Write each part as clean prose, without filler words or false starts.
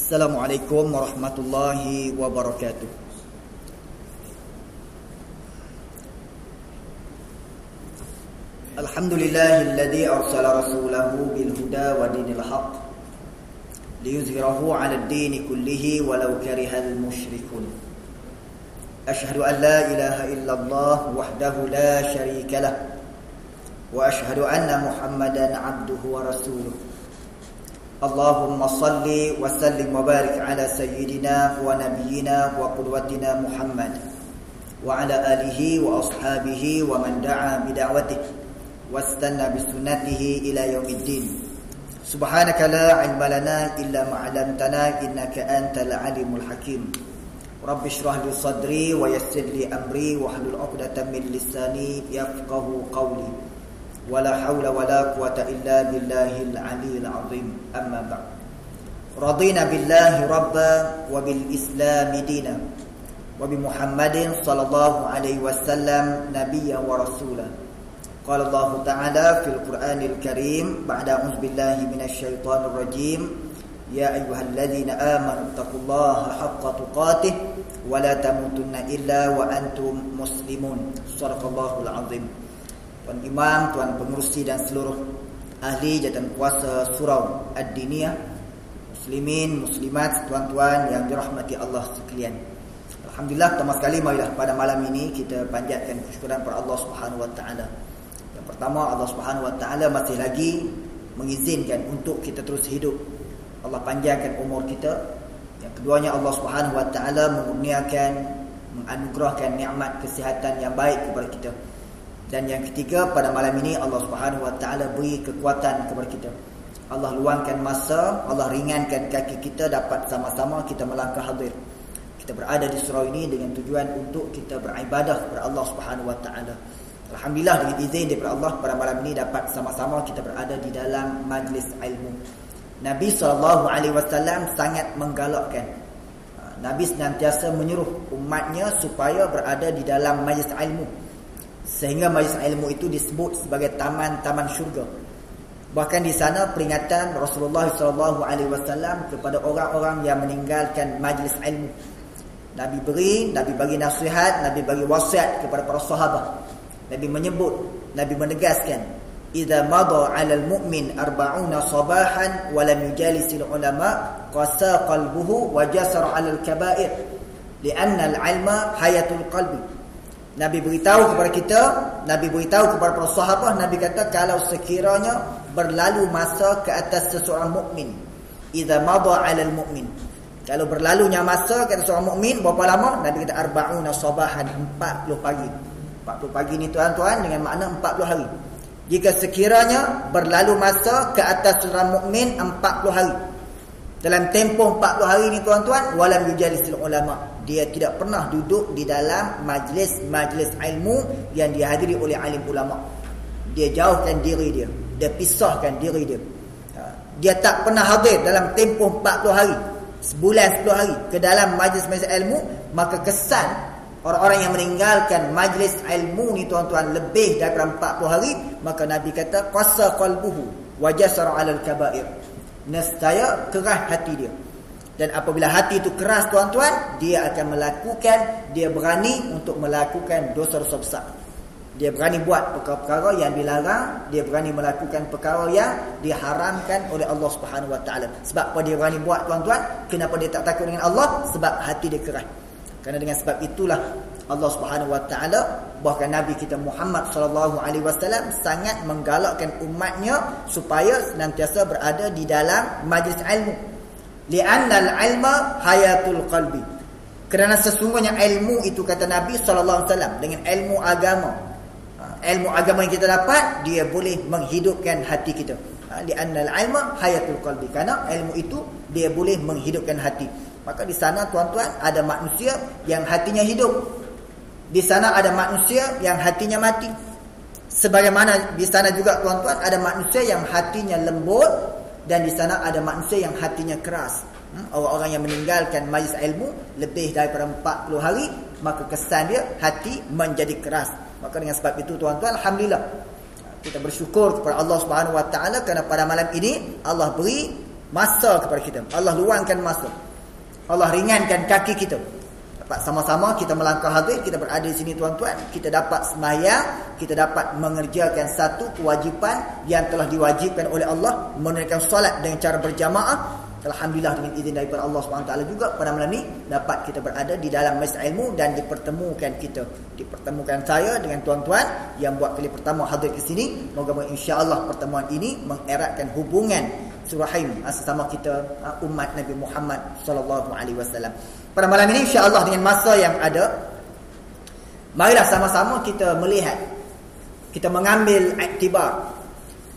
Assalamualaikum warahmatullahi wabarakatuh. Alhamdulillahilladzi arsala rasulahu bil huda wa dinil haqq liyuzhirahu 'alad dini kullihi walau karihal musyrikun. Asyhadu an la ilaha illallah wahdahu la syarika lah wa asyhadu anna Muhammadan 'abduhu wa rasuluh. Allahumma salli wa sallim wa barik ala sayyidina wa nabiyyina wa qudwatina Muhammad wa ala alihi wa ashabihi wa man da'a bida'watihi wastanna bisunnatihi ila yaumiddin. Subhanaka la ilma lana illa ma 'allamtana innaka antal alimul hakim. Rabbi shrah li sadri wa yassir li amri wahlul 'uqdatam min lisani yafqahu qawli. Wala haula wala quwata illa billahil aliyil azim. Amma ba'd. Radina billahi rabba wa bil islam dina wa bi Muhammadin sallallahu alaihi wasallam nabiyyan wa rasula. Qala Allah Ta'ala fil Qur'anil Karim ba'da a'udzu billahi minasy syaithanir rajim. Ya ayyuhalladzina amanu taqullaha haqqa tuqatih wa la tamutunna illa wa antum muslimun. Shadaqallahul azim. Tuan Imam, Tuan Pengerusi dan seluruh ahli jawatan kuasa surau Ad-Diniyah, muslimin, muslimat, tuan-tuan yang dirahmati Allah sekalian. Alhamdulillah, pertama sekali marilah pada malam ini kita panjatkan kesyukuran kepada Allah Subhanahu wa taala. Yang pertama, Allah Subhanahu wa taala masih lagi mengizinkan untuk kita terus hidup. Allah panjangkan umur kita. Yang keduanya, Allah Subhanahu wa taala mengurniakan, menganugerahkan nikmat kesihatan yang baik kepada kita. Dan yang ketiga, pada malam ini Allah Subhanahu wa taala beri kekuatan kepada kita. Allah luangkan masa, Allah ringankan kaki kita dapat sama-sama kita melangkah hadir. Kita berada di surau ini dengan tujuan untuk kita beribadah kepada Allah Subhanahu wa taala. Alhamdulillah, dengan izin daripada Allah, pada malam ini dapat sama-sama kita berada di dalam majlis ilmu. Nabi SAW sangat menggalakkan. Nabi senantiasa menyuruh umatnya supaya berada di dalam majlis ilmu. Sehingga majlis ilmu itu disebut sebagai taman-taman syurga. Bahkan di sana peringatan Rasulullah SAW kepada orang-orang yang meninggalkan majlis ilmu. Nabi bagi nasihat, Nabi bagi wasiat kepada para sahabat. Nabi menyebut, Nabi menegaskan, idza madha 'alal mu'min 40 sabahan wa lam yujalisil ulama qasa qalbuhu wa jasara 'alal kaba'ir li'anna al-'ilma hayatul qalbi. Nabi beritahu kepada kita, Nabi beritahu kepada para sahabat, Nabi kata kalau sekiranya berlalu masa ke atas seseorang mukmin, idza madha 'alal mu'min, kalau berlalunya masa ke atas seorang mukmin berapa lama? Nabi kata 40 sabahan, 40 pagi. 40 pagi ni tuan-tuan dengan makna 40 hari. Jika sekiranya berlalu masa ke atas seorang mukmin 40 hari, dalam tempoh 40 hari ni tuan-tuan, walam yujalisil ulama, dia tidak pernah duduk di dalam majlis ilmu yang dihadiri oleh alim ulama. Dia jauhkan diri dia, dia pisahkan diri dia. Dia tak pernah hadir dalam tempoh 40 hari, sebulan 10 hari ke dalam majlis-majlis ilmu. Maka kesan orang-orang yang meninggalkan majlis ilmu ni tuan-tuan lebih daripada 40 hari, maka Nabi kata qassa qalbuhu wa jasara 'alal kaba'ir, nescaya keras hati dia. Dan apabila hati itu keras tuan-tuan, dia akan melakukan, dia berani untuk melakukan dosa-dosa besar. Dia berani buat perkara-perkara yang dilarang, dia berani melakukan perkara yang diharamkan oleh Allah Subhanahu wa taala. Sebab apa dia berani buat tuan-tuan? Kenapa dia tak takut dengan Allah? Sebab hati dia keras. Kerana dengan sebab itulah Allah Subhanahu wa taala, bahkan Nabi kita Muhammad sallallahu alaihi wasallam sangat menggalakkan umatnya supaya senantiasa berada di dalam majlis ilmu. Li'annal ilma hayatul qalbi. Kerana sesungguhnya ilmu itu, kata Nabi sallallahu alaihi wasallam, dengan ilmu agama, ilmu agama yang kita dapat, dia boleh menghidupkan hati kita. Li'annal ilma hayatul qalbi. Kerana ilmu itu dia boleh menghidupkan hati. Maka di sana tuan-tuan ada manusia yang hatinya hidup. Di sana ada manusia yang hatinya mati. Sebagaimana di sana juga tuan-tuan ada manusia yang hatinya lembut, dan di sana ada manusia yang hatinya keras. Orang-orang yang meninggalkan majlis ilmu lebih daripada 40 hari, maka kesan dia hati menjadi keras. Maka dengan sebab itu tuan-tuan, alhamdulillah kita bersyukur kepada Allah Subhanahu wa taala kerana pada malam ini Allah beri masa kepada kita. Allah luangkan masa. Allah ringankan kaki kita. Dapat sama-sama kita melangkah hadir, kita berada di sini tuan-tuan, kita dapat sembahyang, kita dapat mengerjakan satu kewajipan yang telah diwajibkan oleh Allah, menunaikan solat dengan cara berjamaah. Alhamdulillah dengan izin daripada Allah SWT juga pada malam ini dapat kita berada di dalam majlis ilmu dan dipertemukan saya dengan tuan-tuan yang buat kali pertama hadir ke sini. Moga-moga insya-Allah pertemuan ini mengeratkan hubungan surahim sesama kita umat Nabi Muhammad sallallahu alaihi wasallam. Pada malam ini insya-Allah dengan masa yang ada, marilah sama-sama kita melihat, kita mengambil iktibar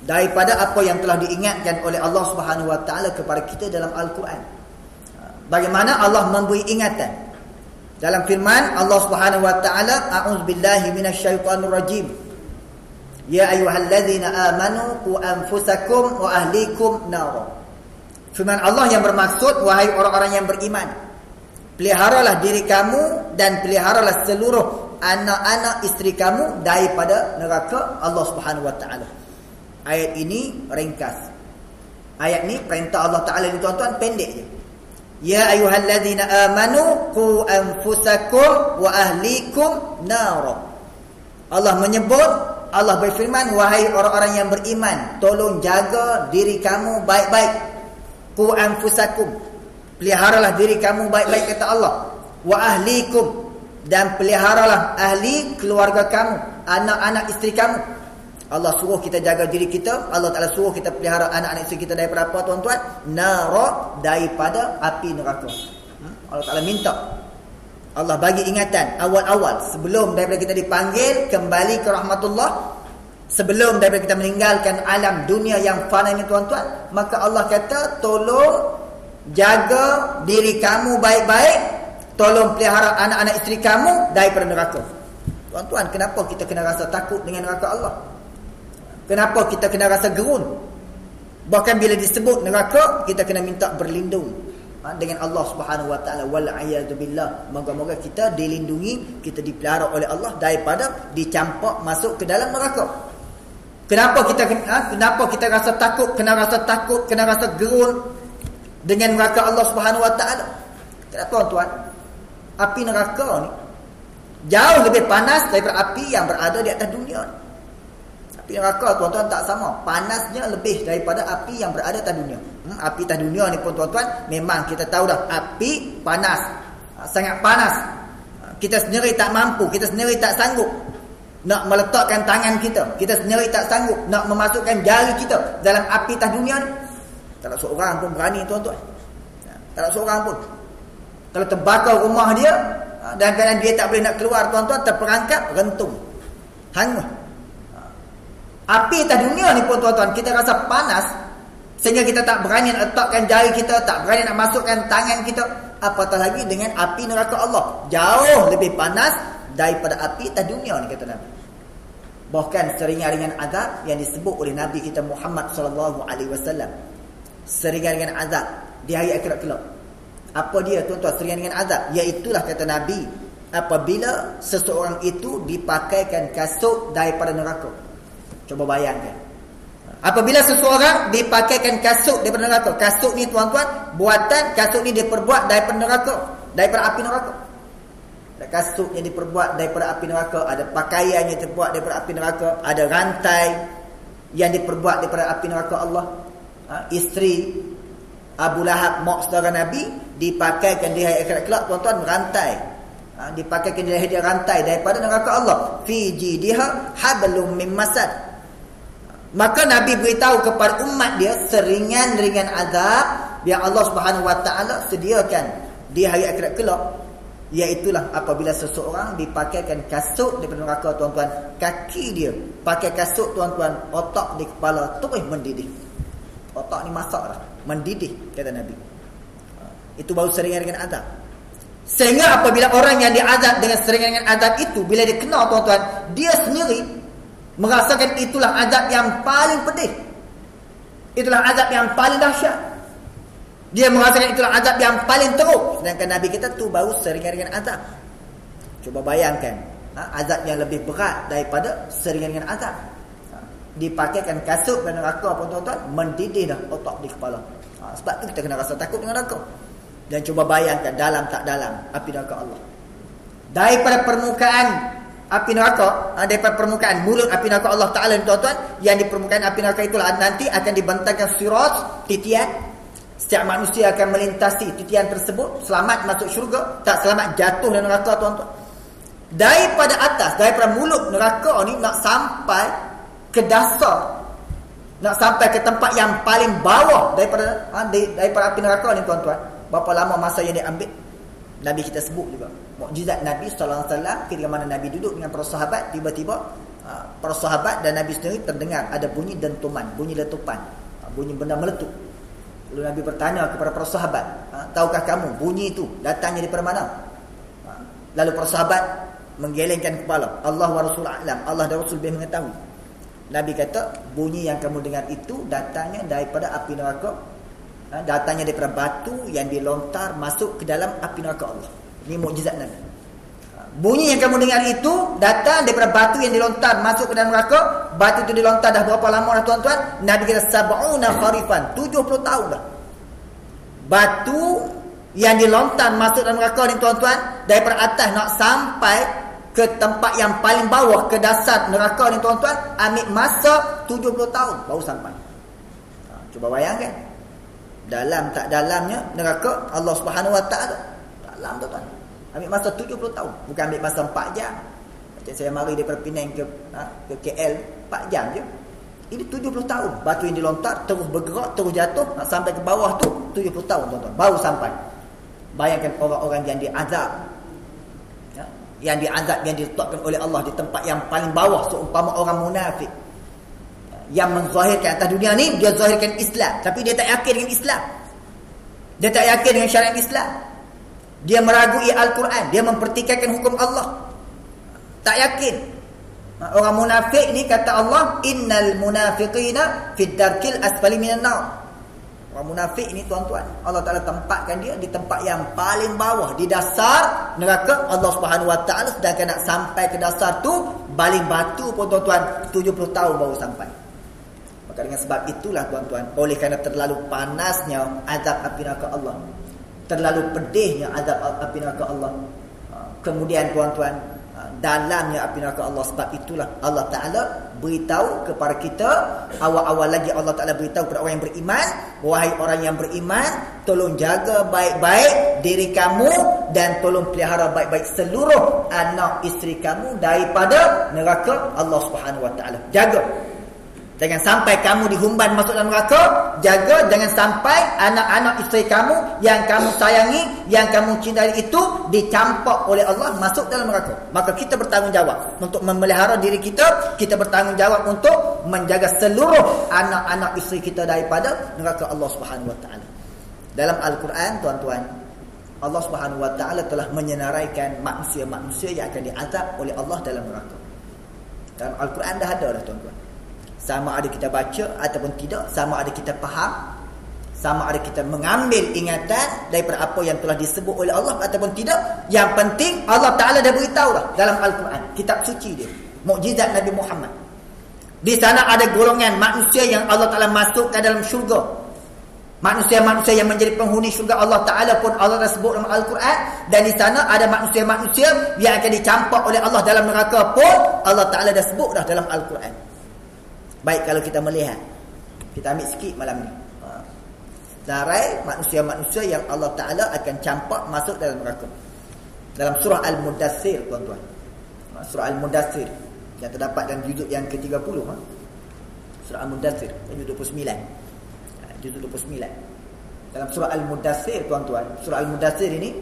daripada apa yang telah diingatkan oleh Allah Subhanahu wa taala kepada kita dalam Al-Quran. Bagaimana Allah memberi ingatan dalam firman Allah Subhanahu wa taala, a'udzubillahi minasyaitonir rajim. Ya ayyuhalladzina amanu qu anfusakum wa ahlikum nar. Firman Allah yang bermaksud, wahai orang-orang yang beriman, peliharalah diri kamu dan peliharalah seluruh anak-anak isteri kamu daripada neraka Allah Subhanahu wa taala. Ayat ini ringkas. Ayat ni perintah Allah Ta'ala ni tuan-tuan pendek je. Ya ayyuhalladzina amanu qu anfusakum wa ahlikum nar. Allah menyebut, Allah berfirman, wahai orang-orang yang beriman, tolong jaga diri kamu baik-baik. Qu anfusakum, peliharalah diri kamu baik-baik kata Allah. Wa ahlikum, dan peliharalah ahli keluarga kamu, anak-anak isteri kamu. Allah suruh kita jaga diri kita. Allah Ta'ala suruh kita pelihara anak-anak isteri kita daripada apa tuan-tuan? Nara, daripada api neraka. Allah Ta'ala minta, Allah bagi ingatan awal-awal sebelum daripada kita dipanggil kembali ke rahmatullah, sebelum daripada kita meninggalkan alam dunia yang fana ini tuan-tuan, maka Allah kata tolong jaga diri kamu baik-baik, tolong pelihara anak-anak isteri kamu daripada neraka. Tuan-tuan, kenapa kita kena rasa takut dengan neraka Allah? Kenapa kita kena rasa gerun? Bahkan bila disebut neraka, kita kena minta berlindung dengan Allah Subhanahu wa taala. Wal a'yadu billah. Moga-moga kita dilindungi, kita dipelihara oleh Allah daripada dicampak masuk ke dalam neraka. Kenapa kita rasa takut, kena rasa gerun dengan neraka Allah Subhanahu wa taala? Kenapa tuan? Api neraka ni jauh lebih panas daripada api yang berada di atas dunia ni. Api neraka tuan-tuan tak sama, panasnya lebih daripada api yang berada atas dunia. Api atas dunia ni pun tuan-tuan, memang kita tahu dah, api panas, sangat panas. Kita sendiri tak mampu, kita sendiri tak sanggup nak meletakkan tangan kita, kita sendiri tak sanggup nak memasukkan jari kita dalam api atas dunia ni. Tak ada seorang pun berani tuan-tuan. Tak ada seorang pun. Kalau terbakar rumah dia, dan kadang dia tak boleh nak keluar tuan-tuan, terperangkap, rentung, hangus. Api atas dunia ni pun tuan-tuan, kita rasa panas sehingga kita tak berani nak letakkan jari kita, tak berani nak masukkan tangan kita. Apatah lagi dengan api neraka Allah, jauh lebih panas daripada api atas dunia ni kata Nabi. Bahkan seringan-ringan azab yang disebut oleh Nabi kita Muhammad sallallahu alaihi wasallam, seringan-ringan azab di hari akhirat kelak. Apa dia tuan-tuan seringan-ringan azab? Iaitulah kata Nabi, apabila seseorang itu dipakaikan kasut daripada neraka. Coba bayangkan, apabila seseorang dipakaikan kasut daripada neraka. Kasut ni tuan-tuan, buatan kasut ni diperbuat daripada neraka, daripada api neraka. Ada kasut yang diperbuat daripada api neraka, ada pakaian yang diperbuat daripada api neraka, ada rantai yang diperbuat daripada api neraka Allah. Isteri Abu Lahab, mak saudara Nabi, dipakaikan di hari akhirat kelak tuan-tuan rantai, dipakaikan di hari rantai daripada neraka Allah. Fi jidiha hablum min masad. Maka Nabi beritahu kepada umat dia seringan-ringan azab yang Allah Subhanahu wa taala sediakan di hari akhirat kelak, iaitulah apabila seseorang dipakaikan kasut daripada neraka tuan-tuan. Kaki dia pakai kasut tuan-tuan, otak di kepala terus mendidih. Otak ni masak dah, mendidih kata Nabi. Itu baru seringan-ringan azab. Sehingga apabila orang yang diazab dengan seringan-ringan azab itu, bila dia kena tuan-tuan, dia sendiri merasakan itulah azab yang paling pedih, itulah azab yang paling dahsyat. Dia merasakan itulah azab yang paling teruk. Sedangkan Nabi kita tu baru seringan-ringan azab. Coba bayangkan, azab yang lebih berat daripada seringan-ringan azab. Dipakaikan kasut dan neraka pun tuan-tuan, mendidih dah otak di kepala. Sebab tu kita kena rasa takut dengan neraka. Dan cuba bayangkan dalam tak dalam api neraka Allah. Daripada permukaan api neraka, daripada permukaan mulut api neraka Allah Ta'ala ni tuan-tuan, yang di permukaan api neraka itulah nanti akan dibentangkan sirat, titian. Setiap manusia akan melintasi titian tersebut, selamat masuk syurga, tak selamat jatuh dalam neraka tuan-tuan. Daripada atas, daripada mulut neraka ni nak sampai ke dasar, nak sampai ke tempat yang paling bawah daripada api neraka ni tuan-tuan. Berapa lama masa yang diambil? Nabi kita sebut juga mukjizat Nabi sallallahu alaihi wasallam ketika mana Nabi duduk dengan para sahabat, tiba-tiba para sahabat dan Nabi sendiri terdengar ada bunyi dentuman, bunyi letupan, bunyi benda meletup. Lalu Nabi bertanya kepada para sahabat, tahukah kamu bunyi itu datangnya daripada mana? Lalu para sahabat menggelengkan kepala. Allah wa Rasul a'lam, Allah dan Rasul lebih mengetahui. Nabi kata, bunyi yang kamu dengar itu datangnya daripada api neraka, datangnya daripada batu yang dilontar masuk ke dalam api neraka Allah. Ini mukjizat Nabi. Bunyi yang kamu dengar itu datang daripada batu yang dilontar masuk ke dalam neraka. Batu itu dilontar dah berapa lama dah tuan-tuan? Nabi kata 70 kharifan, 70 tahun dah. Batu yang dilontar masuk dalam neraka ni tuan-tuan, daripada atas nak sampai ke tempat yang paling bawah, ke dasar neraka ni tuan-tuan, ambil masa 70 tahun baru sampai. Cuba bayangkan, dalam tak dalamnya neraka Allah Subhanahu Wa Taala. Dalam tuan-tuan, ambil masa 70 tahun, bukan ambil masa 4 jam. Macam saya mari daripada Penang ke KL 4 jam je. Ini 70 tahun. Batu yang dilontar terus bergerak, terus jatuh, nak sampai ke bawah tu 70 tahun tuan-tuan baru sampai. Bayangkan orang-orang yang diazab, yang diazab, yang diletakkan oleh Allah di tempat yang paling bawah, seumpama orang munafik yang menzahirkan atas dunia ni, dia zahirkan Islam, tapi dia tak yakin dengan Islam, dia tak yakin dengan syariat Islam, dia meragui Al-Quran, dia mempertikaikan hukum Allah, tak yakin. Orang munafik ni kata Allah, innal munafiqina fid darkil asfali minan nar. Orang munafik ni tuan-tuan, Allah Ta'ala tempatkan dia di tempat yang paling bawah, di dasar neraka Allah Subhanahu Wa Ta'ala. Sedangkan nak sampai ke dasar tu, baling batu pun tuan-tuan 70 tahun baru sampai. Maka dengan sebab itulah tuan-tuan, oleh kerana terlalu panasnya azab api neraka Allah, terlalu pedihnya azab api neraka Allah, kemudian tuan-tuan, dalamnya api neraka Allah, sebab itulah Allah Ta'ala beritahu kepada kita, awal-awal lagi Allah Ta'ala beritahu kepada orang yang beriman, wahai orang yang beriman, tolong jaga baik-baik diri kamu dan tolong pelihara baik-baik seluruh anak isteri kamu daripada neraka Allah Subhanahu Wa Ta'ala. Jaga, jangan sampai kamu dihumban masuk dalam neraka. Jaga jangan sampai anak-anak isteri kamu yang kamu sayangi, yang kamu cintai itu dicampak oleh Allah masuk dalam neraka. Maka kita bertanggungjawab untuk memelihara diri kita. Kita bertanggungjawab untuk menjaga seluruh anak-anak isteri kita daripada neraka Allah Subhanahu Wa Ta'ala. Dalam Al-Quran tuan-tuan, Allah Subhanahu Wa Ta'ala telah menyenaraikan manusia-manusia yang akan diazab oleh Allah dalam neraka. Dalam Al-Quran dah ada dah tuan-tuan. Sama ada kita baca ataupun tidak, sama ada kita faham, sama ada kita mengambil ingatan daripada apa yang telah disebut oleh Allah ataupun tidak. Yang penting Allah Ta'ala dah beritahu dah dalam Al-Quran, kitab suci dia, mukjizat Nabi Muhammad. Di sana ada golongan manusia yang Allah Ta'ala masukkan dalam syurga. Manusia-manusia yang menjadi penghuni syurga Allah Ta'ala pun Allah dah sebut dalam Al-Quran. Dan di sana ada manusia-manusia yang akan dicampak oleh Allah dalam neraka pun Allah Ta'ala dah sebut dah dalam Al-Quran. Baik, kalau kita melihat, kita ambil sikit malam ni, darai manusia-manusia yang Allah Ta'ala akan campak masuk dalam neraka. Dalam surah Al-Mudaththir tuan-tuan, surah Al-Mudaththir yang terdapat dalam juzuk yang ke-30, surah Al-Mudaththir juzuk 29, juzuk 29. Dalam surah Al-Mudaththir tuan-tuan, surah Al-Mudaththir ini,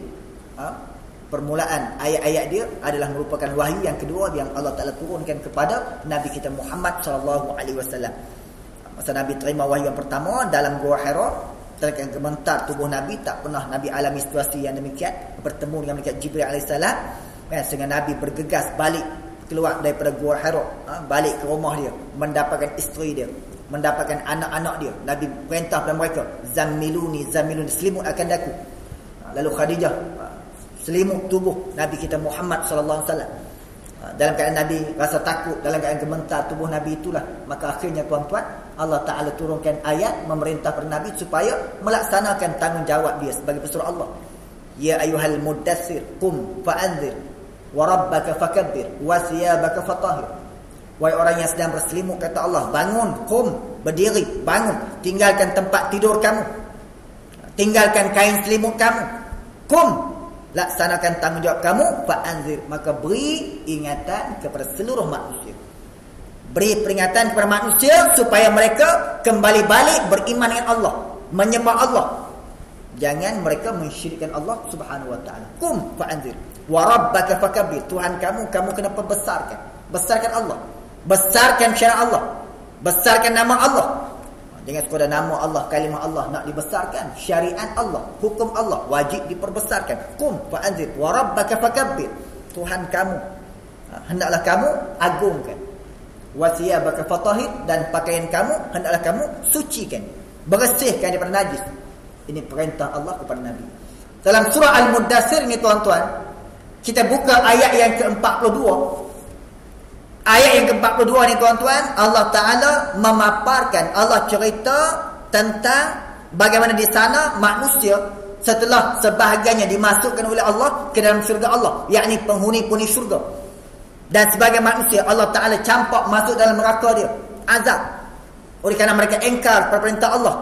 permulaan ayat-ayat dia adalah merupakan wahyu yang kedua yang Allah Ta'ala turunkan kepada Nabi kita Muhammad SAW. Masa Nabi terima wahyu yang pertama dalam Gua Hira, terkait gementar tubuh Nabi, tak pernah Nabi alami situasi yang demikian, bertemu dengan malaikat Jibril AS, sehingga Nabi bergegas balik keluar daripada Gua Hira, balik ke rumah dia, mendapatkan isteri dia, mendapatkan anak-anak dia. Nabi perintah kepada mereka, Zammiluni, selimut akan daku. Lalu Khadijah selimut tubuh Nabi kita Muhammad sallallahu alaihi wasallam. Dalam keadaan Nabi rasa takut, dalam keadaan gemetar tubuh Nabi itulah, maka akhirnya tuan-tuan, Allah Ta'ala turunkan ayat memerintah para Nabi supaya melaksanakan tanggungjawab dia sebagai pesuruh Allah. Ya ayyuhal muddathir qum fa'anzir wa rabbaka fakabbir wa thiyabaka fatahhir. Wahai orang yang sedang berselimut, kata Allah, bangun, qum, berdiri, bangun, tinggalkan tempat tidur kamu, tinggalkan kain selimut kamu, qum, laksanakan tanggungjawab kamu, fa'anzir, maka beri ingatan kepada seluruh manusia. Beri peringatan kepada manusia supaya mereka kembali balik beriman dengan Allah, menyembah Allah. Jangan mereka mensyirikkan Allah Subhanahu wa taala. Qum fa'anzir wa rabbaka fakabbir. Tuhan kamu kena membesarkan. Besarkan Allah. Besarkan syariat Allah. Besarkan nama Allah. Jangan sekadar nama Allah, kalimah Allah nak dibesarkan. Syariat Allah, hukum Allah wajib diperbesarkan. Qum fa'anzir wa rabbaka fakabbir. Tuhan kamu hendaklah kamu agungkan. Wa thiyabaka fatahhir, dan pakaian kamu hendaklah kamu sucikan, bersihkan daripada najis. Ini perintah Allah kepada Nabi. Dalam surah Al-Muddathir ni tuan-tuan, kita buka ayat yang ke-42. Ayat yang ke-42 ni tuan-tuan, Allah Ta'ala memaparkan, Allah cerita tentang bagaimana di sana manusia setelah sebahagiannya dimasukkan oleh Allah ke dalam syurga Allah, yakni penghuni-penghuni syurga. Dan sebagai manusia, Allah Ta'ala campak masuk dalam neraka dia, azab. Oleh kerana mereka engkar perintah Allah,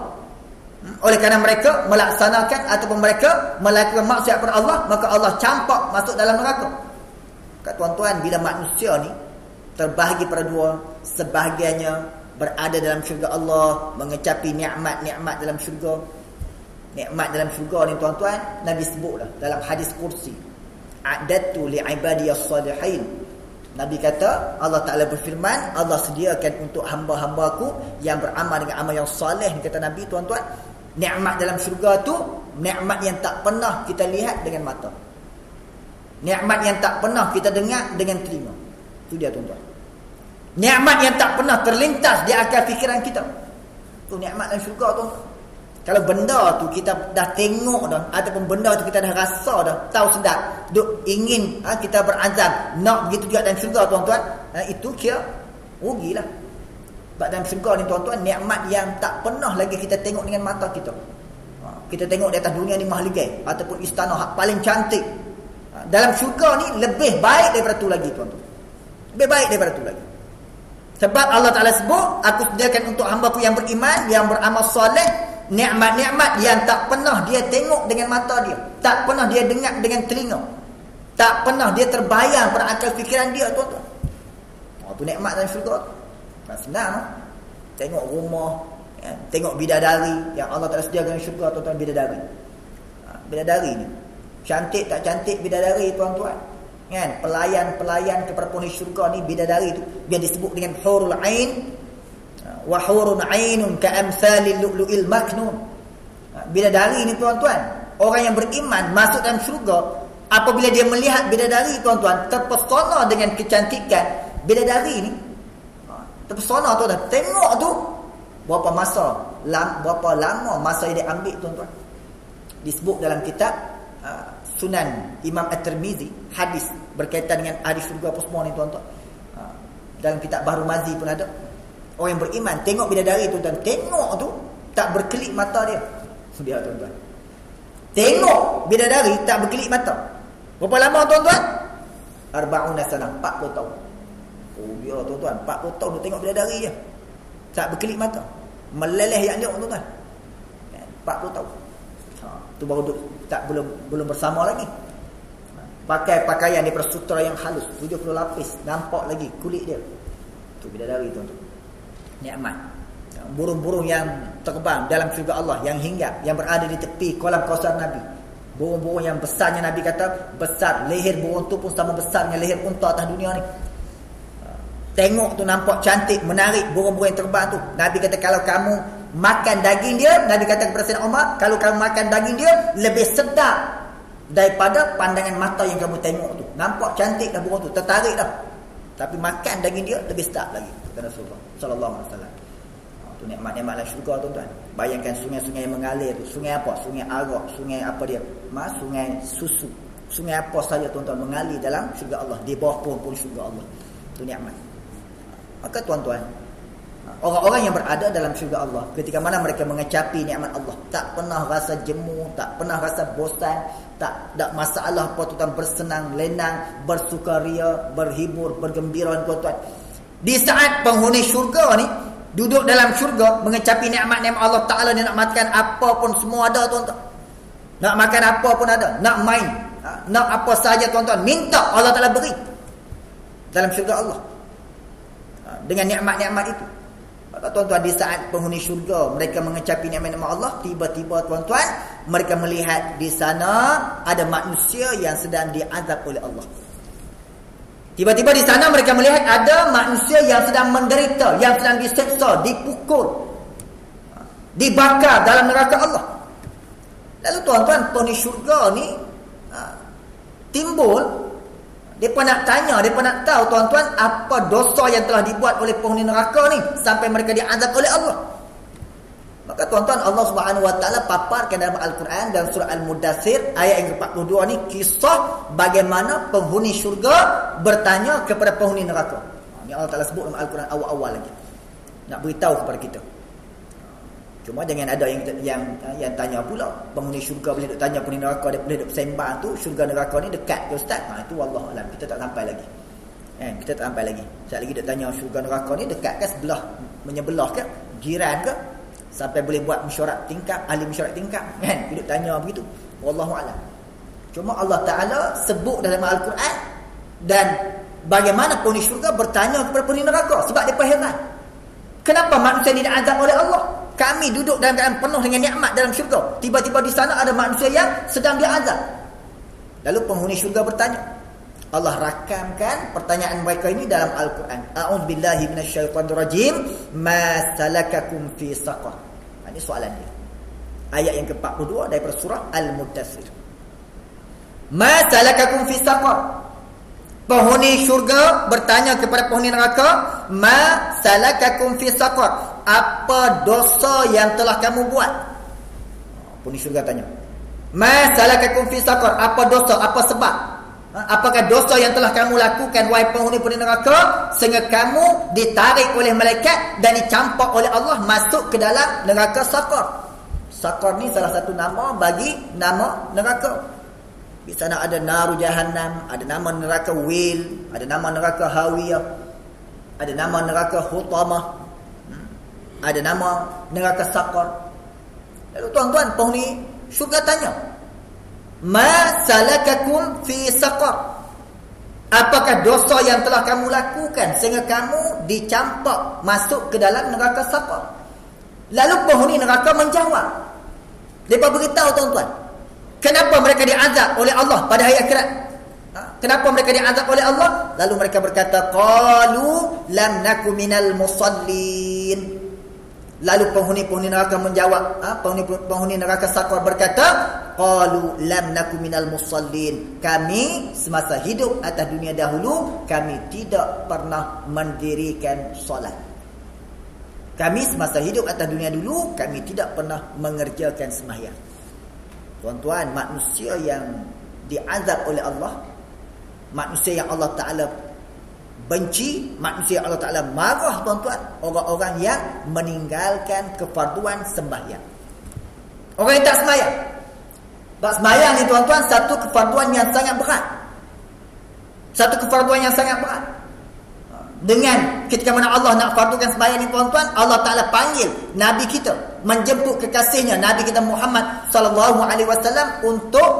oleh kerana mereka melaksanakan ataupun mereka melakukan maksiat kepada Allah, maka Allah campak masuk dalam neraka. Kata tuan-tuan, bila manusia ni terbahagi pada dua, sebahagiannya berada dalam syurga Allah, mengecapi nikmat-nikmat dalam syurga. Nikmat dalam syurga ni tuan-tuan, Nabi sebutlah dalam hadis kursi, a'dadtu li'ibadiyas salihin. Nabi kata, Allah Ta'ala berfirman, Allah sediakan untuk hamba-hambaku yang beramal dengan amal yang soleh. Kata Nabi tuan-tuan, nikmat dalam syurga tu nikmat yang tak pernah kita lihat dengan mata, nikmat yang tak pernah kita dengar dengan telinga. Itu dia tuan-tuan, nikmat yang tak pernah terlintas di akal fikiran kita. Itu nikmat dalam syurga tuan-tuan. Kalau benda tu kita dah tengok dah, ataupun benda tu kita dah rasa dah, tahu sedap, duk ingin kita berazam nak begitu juga dalam syurga tuan-tuan, itu kira rugilah. Sebab dalam syurga ni tuan-tuan, nikmat yang tak pernah lagi kita tengok dengan mata kita. Kita tengok di atas dunia ni mahligai ataupun istana hak paling cantik. Dalam syurga ni lebih baik daripada tu lagi tuan-tuan, lebih baik daripada tu lagi. Sebab Allah Ta'ala sebut, aku sediakan untuk hamba-Ku yang beriman, yang beramal soleh, nikmat-nikmat yang tak pernah dia tengok dengan mata dia, tak pernah dia dengar dengan telinga, tak pernah dia terbayang pada akal fikiran dia tuan-tuan. Itu nikmat dalam syurga. Tak senang. Tengok rumah, tengok bidadari yang Allah Ta'ala sediakan dalam syurga tuan-tuan. Bidadari ni cantik tak cantik bidadari tuan-tuan, kan? Pelayan-pelayan kepada penghuni syurga ni, bidadari tu biar disebut dengan hurul ain, wa hurun ainun ka'amsalil lu'lu'il maknun. Bidadari ni tuan-tuan, orang yang beriman masuk dalam syurga, apabila dia melihat bidadari tuan-tuan, terpesona dengan kecantikan bidadari ni, terpesona tuan-tuan. Tengok tu berapa lama masa yang dia ambil tuan-tuan. Disebut dalam kitab Sunan Imam At-Tirmizi, hadis berkaitan dengan ahli syurga apa semua ni tuan-tuan. Dalam kitab Bahru Mazi pun ada. Orang yang beriman tengok bidadari tuan-tuan, tengok tu tak berkelip mata dia. Dia tuan-tuan, tengok bidadari tak berkelip mata. Berapa lama tuan-tuan? 40 sana, 40 tahun. Oh dia tuan-tuan, 40 tahun dia tengok bidadari je, tak berkelip mata, meleleh yang dia tuan-tuan. 40 tahun. Tu baru tak belum bersama lagi. Pakai pakaian daripada sutera yang halus, 70 lapis, nampak lagi kulit dia. Tu bidadari tuan-tuan. Nikmat. Burung-burung yang terbang dalam syurga Allah, yang hinggap, yang berada di tepi kolam kausar Nabi. Burung-burung yang besarnya, Nabi kata besar, leher burung tu pun sama besarnya leher unta atas dunia ni. Tengok tu nampak cantik, menarik burung-burung yang terbang tu. Nabi kata kalau kamu makan daging dia, Nabi kata kepada Sayyidina Umar, kalau kamu makan daging dia lebih sedap daripada pandangan mata yang kamu tengok tu. Nampak cantik dah burung tu, tertarik dah, tapi makan daging dia lebih sedap lagi, kata Rasulullah sallallahu alaihi wasallam. Tu nikmat-nikmat dalam syurga tuan-tuan. Bayangkan sungai-sungai yang mengalir tu. Sungai apa? Sungai arak, sungai apa dia? Sungai susu. Sungai apa saja tuan-tuan mengalir dalam syurga Allah, di bawah pohon-pohon syurga Allah. Tu nikmat. Maka tuan-tuan, Orang-orang yang berada dalam syurga Allah, ketika mana mereka mengecapi nikmat Allah, tak pernah rasa jemu, tak pernah rasa bosan, tak ada masalah apa tuan, bersenang lenang, bersukaria, berhibur, bergembira tuan-tuan. Di saat penghuni syurga ni duduk dalam syurga mengecapi nikmat-nikmat Allah Taala, dia nak makan apa pun semua ada tuan-tuan. Nak makan apa pun ada, nak main, nak apa saja tuan-tuan, minta Allah Taala beri dalam syurga Allah. Dengan nikmat-nikmat itu. Tuan-tuan, di saat penghuni syurga mereka mengecapi nikmat-nikmat Allah, tiba-tiba tuan-tuan mereka melihat di sana ada manusia yang sedang diazab oleh Allah. Tiba-tiba di sana mereka melihat ada manusia yang sedang menderita, yang sedang diseksa, dipukul, dibakar dalam neraka Allah. Lalu tuan-tuan, penghuni syurga ni timbul, mereka nak tanya, mereka nak tahu tuan-tuan, apa dosa yang telah dibuat oleh penghuni neraka ni sampai mereka diazab oleh Allah. Maka tuan-tuan, Allah Subhanahu Wa Taala paparkan dalam Al-Quran dalam surah Al-Mudaththir ayat yang ke-42 ni kisah bagaimana penghuni syurga bertanya kepada penghuni neraka. Ini Allah Taala sebut dalam Al-Quran awal-awal lagi. Nak beritahu kepada kita. Cuma jangan ada yang tanya pula, penghuni syurga boleh duk tanya penghuni neraka, dia boleh duk sembang tu, syurga neraka ni dekat ke ustaz? Itu wallahu alam, kita tak sampai lagi. Kita tak sampai lagi. Sekali lagi dia tanya syurga neraka ni dekat ke sebelah, menyebelah ke, jiran ke? Sampai boleh buat mesyuarat tingkap, ahli mesyuarat tingkap, dia duk tanya begitu. Wallahu alam. Cuma Allah Taala sebut dalam Al-Quran dan bagaimana penghuni syurga bertanya kepada penghuni neraka sebab dia heran. Kenapa manusia ni diazab oleh Allah? Kami duduk dalam keadaan penuh dengan nikmat dalam syurga. Tiba-tiba di sana ada manusia yang sedang diazab. Lalu penghuni syurga bertanya. Allah rakamkan pertanyaan mereka ini dalam Al-Quran. A'udzubillahi minasyaitonirrajim. Ma salakakum fi saqar. Ini soalan dia. Ayat yang ke-42 daripada surah Al-Mudaththir. Ma salakakum fi saqar. Penghuni syurga bertanya kepada penghuni neraka, ma salakakum fi saqar? Apa dosa yang telah kamu buat? Penghuni syurga tanya. Ma salakakum fi saqar? Apa dosa? Apa sebab? Apakah dosa yang telah kamu lakukan wahai penghuni neraka sehingga kamu ditarik oleh malaikat dan dicampak oleh Allah masuk ke dalam neraka saqar? Saqar ni salah satu nama bagi nama neraka. Di sana ada naru jahannam, ada nama neraka wil, ada nama neraka hawiyah, ada nama neraka hutamah, ada nama neraka saqar. Lalu tuan-tuan, penghuni syurga tanya, ma salakakum fi saqar? Apakah dosa yang telah kamu lakukan sehingga kamu dicampak masuk ke dalam neraka saqar? Lalu penghuni neraka menjawab. Mereka beritahu tuan-tuan, kenapa mereka diazab oleh Allah pada hari akhirat? Kenapa mereka diazab oleh Allah? Lalu mereka berkata, qalu lam naku minal musallin. Lalu penghuni neraka menjawab, penghuni neraka saqar berkata, qalu lam naku minal musallin. Kami semasa hidup atas dunia dahulu, kami tidak pernah mendirikan solat. Kami semasa hidup atas dunia dulu, kami tidak pernah mengerjakan sembahyang. Tuan-tuan, manusia yang diazab oleh Allah, manusia yang Allah Ta'ala benci, manusia yang Allah Ta'ala marah, tuan-tuan, orang-orang yang meninggalkan kefarduan sembahyang. Orang yang tak sembahyang. Sebab sembahyang ni tuan-tuan, satu kefarduan yang sangat berat. Satu kefarduan yang sangat berat. Dengan ketika mana Allah nak fardukan sembahyang ni tuan-tuan, Allah Ta'ala panggil Nabi kita, menjemput kekasihnya Nabi kita Muhammad sallallahu alaihi wasallam untuk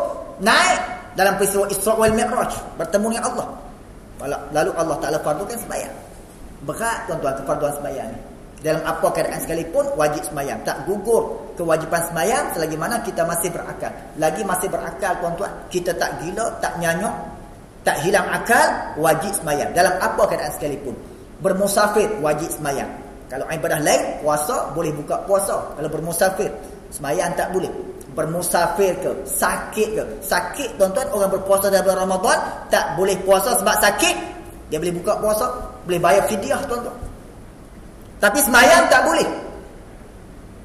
naik dalam peristiwa Isra wal Mi'raj, bertemu dengan Allah. Lalu Allah Ta'ala fardukan sembahyang. Berat tuan-tuan kefarduan sembahyang ni. Dalam apa keadaan sekalipun wajib sembahyang. Tak gugur kewajipan sembahyang selagi mana kita masih berakal. Lagi masih berakal tuan-tuan, kita tak gila, tak nyanyuk, tak hilang akal, wajib sembahyang. Dalam apa keadaan sekalipun. Bermusafir, wajib sembahyang. Kalau ibadah lain, puasa, boleh buka puasa. Kalau bermusafir, sembahyang tak boleh. Bermusafir ke, sakit ke. Sakit tuan-tuan, orang berpuasa dalam bulan Ramadan, tak boleh puasa sebab sakit. Dia boleh buka puasa, boleh bayar fidyah tuan-tuan. Tapi sembahyang tak boleh.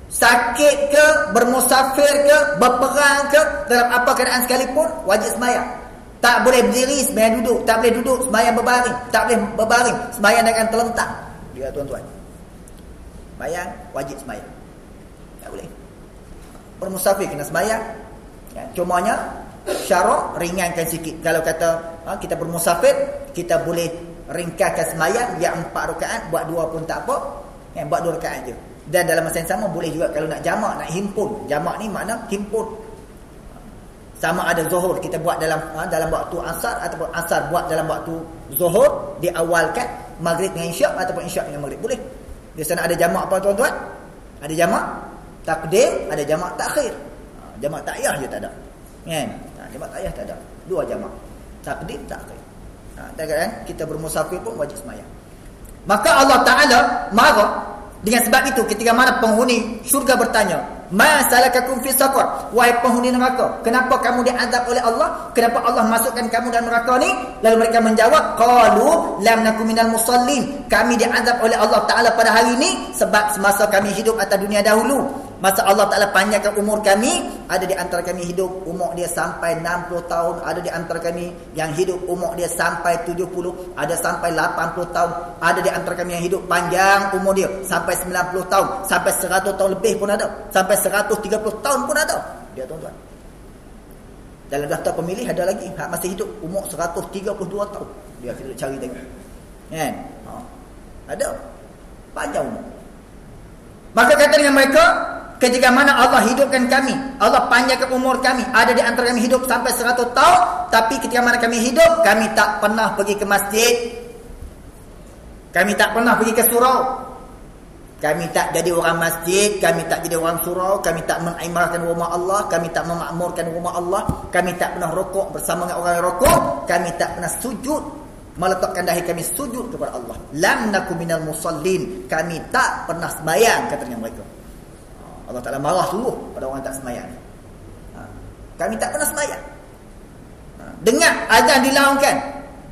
Sakit ke, bermusafir ke, berperang ke, dalam apa keadaan sekalipun, wajib sembahyang. Tak boleh berdiri, sembahyang duduk. Tak boleh duduk, sembahyang berbaring. Tak boleh berbaring, sembahyang dengan terlentang. Dia tuan-tuan. Sembahyang wajib sembahyang. Tak boleh. Bermusafir kena sembahyang. Ya, cumanya syarak ringankan sikit. Kalau kata kita bermusafir, kita boleh ringkaskan sembahyang yang 4 rakaat, buat 2 pun tak apa. Buat 2 rakaat je. Dan dalam masa yang sama boleh juga kalau nak jamak, nak himpun. Jamak ni makna himpun. Sama ada zuhur kita buat dalam waktu asar, ataupun asar buat dalam waktu zuhur, diawalkan maghrib dengan isyak, ataupun isyak dengan maghrib. Boleh. Di sana ada jamak apa tuan-tuan? Ada jamak takdim, ada jamak takhir. Jamak takyah je tak ada. Kan? Jamak takyah tak ada. 2 jamak. Takdim, takhir. Kan? Kita bermusafir pun wajib sembahyang. Maka Allah Ta'ala marah. Dengan sebab itu ketika mana penghuni syurga bertanya, "Ma salakakum fi saqar?" Wahai penghuni neraka, kenapa kamu diazab oleh Allah? Kenapa Allah masukkan kamu dalam neraka ni? Lalu mereka menjawab, qalu lam nakum minal musallin. Kami diazab oleh Allah Taala pada hari ini sebab semasa kami hidup atas dunia dahulu, masa Allah Taala panjangkan umur kami, ada di antara kami hidup umur dia sampai 60 tahun, ada di antara kami yang hidup umur dia sampai 70, ada sampai 80 tahun, ada di antara kami yang hidup panjang umur dia sampai 90 tahun, sampai 100 tahun lebih pun ada, sampai 130 tahun pun ada. Dia tuan-tuan. Dalam daftar pemilih ada lagi hak masih hidup umur 132 tahun. Dia kita cari tengok. Kan? Ada panjang umur. Maka kata dengan mereka, ketika mana Allah hidupkan kami, Allah panjangkan umur kami, ada di antara kami hidup sampai 100 tahun, tapi ketika mana kami hidup, kami tak pernah pergi ke masjid. Kami tak pernah pergi ke surau. Kami tak jadi orang masjid, kami tak jadi orang surau, kami tak mengimarkan rumah Allah, kami tak memakmurkan rumah Allah, kami tak pernah rokok bersama dengan orang yang rokok, kami tak pernah sujud, meletakkan dahi kami sujud kepada Allah. Lam nakum minal musallin, kami tak pernah sembahyang, katanya mereka. Allah Ta'ala marah sungguh pada orang tak sembahyang. Kami tak pernah sembahyang. Dengar azan dilaungkan,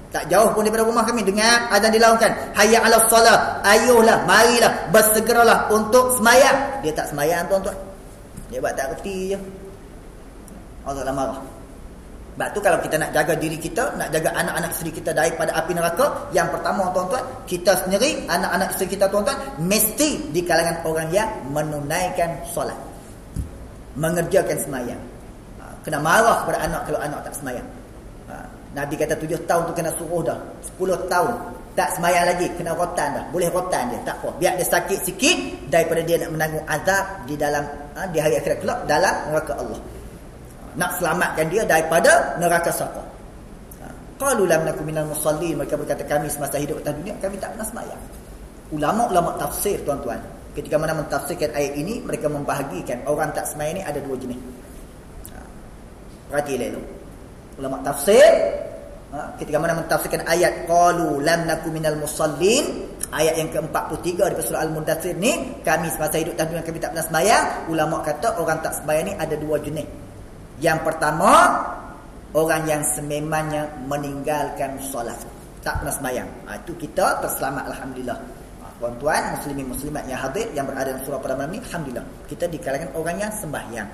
tak jauh pun daripada rumah kami, dengar azan dilaungkan, hayya 'alas solat, ayuhlah, marilah, bersegeralah untuk sembahyang. Dia tak sembahyang tuan-tuan. Dia buat tak reti je. Allah Ta'ala marah. Sebab tu kalau kita nak jaga diri kita, nak jaga anak-anak isteri kita daripada api neraka, yang pertama tuan-tuan, kita sendiri, anak-anak isteri kita tuan-tuan, mesti di kalangan orang yang menunaikan solat, mengerjakan sembahyang. Kena marah kepada anak kalau anak tak sembahyang. Nabi kata 7 tahun tu kena suruh dah. 10 tahun tak sembahyang lagi, kena rotan dah. Boleh rotan dia, tak apa. Biar dia sakit sikit daripada dia nak menanggung azab di dalam di hari akhirat kelak dalam neraka Allah. Nak selamatkan dia daripada neraka saqar. Qalu lam nakum minal musallin, mereka berkata kami semasa hidup atas dunia kami tak pernah sembahyang. Ulama-ulama tafsir tuan-tuan, ketika mana mentafsirkan ayat ini, mereka membahagikan orang tak sembahyang ni ada 2 jenis. Perhati elok. Ulama tafsir ketika mana mentafsirkan ayat qalu lam nakum minal musallin, ayat yang ke-43 di surah Al-Mudaththir ni, kami semasa hidup atas dunia kami tak pernah sembahyang. Ulama kata orang tak sembahyang ni ada 2 jenis. Yang pertama, orang yang sememangnya meninggalkan solat, tak pernah sembahyang. Itu kita terselamat alhamdulillah. Tuan-tuan muslimin muslimat yang hadir yang berada dalam surah pada malam ni, alhamdulillah kita di kalangan orang yang sembahyang.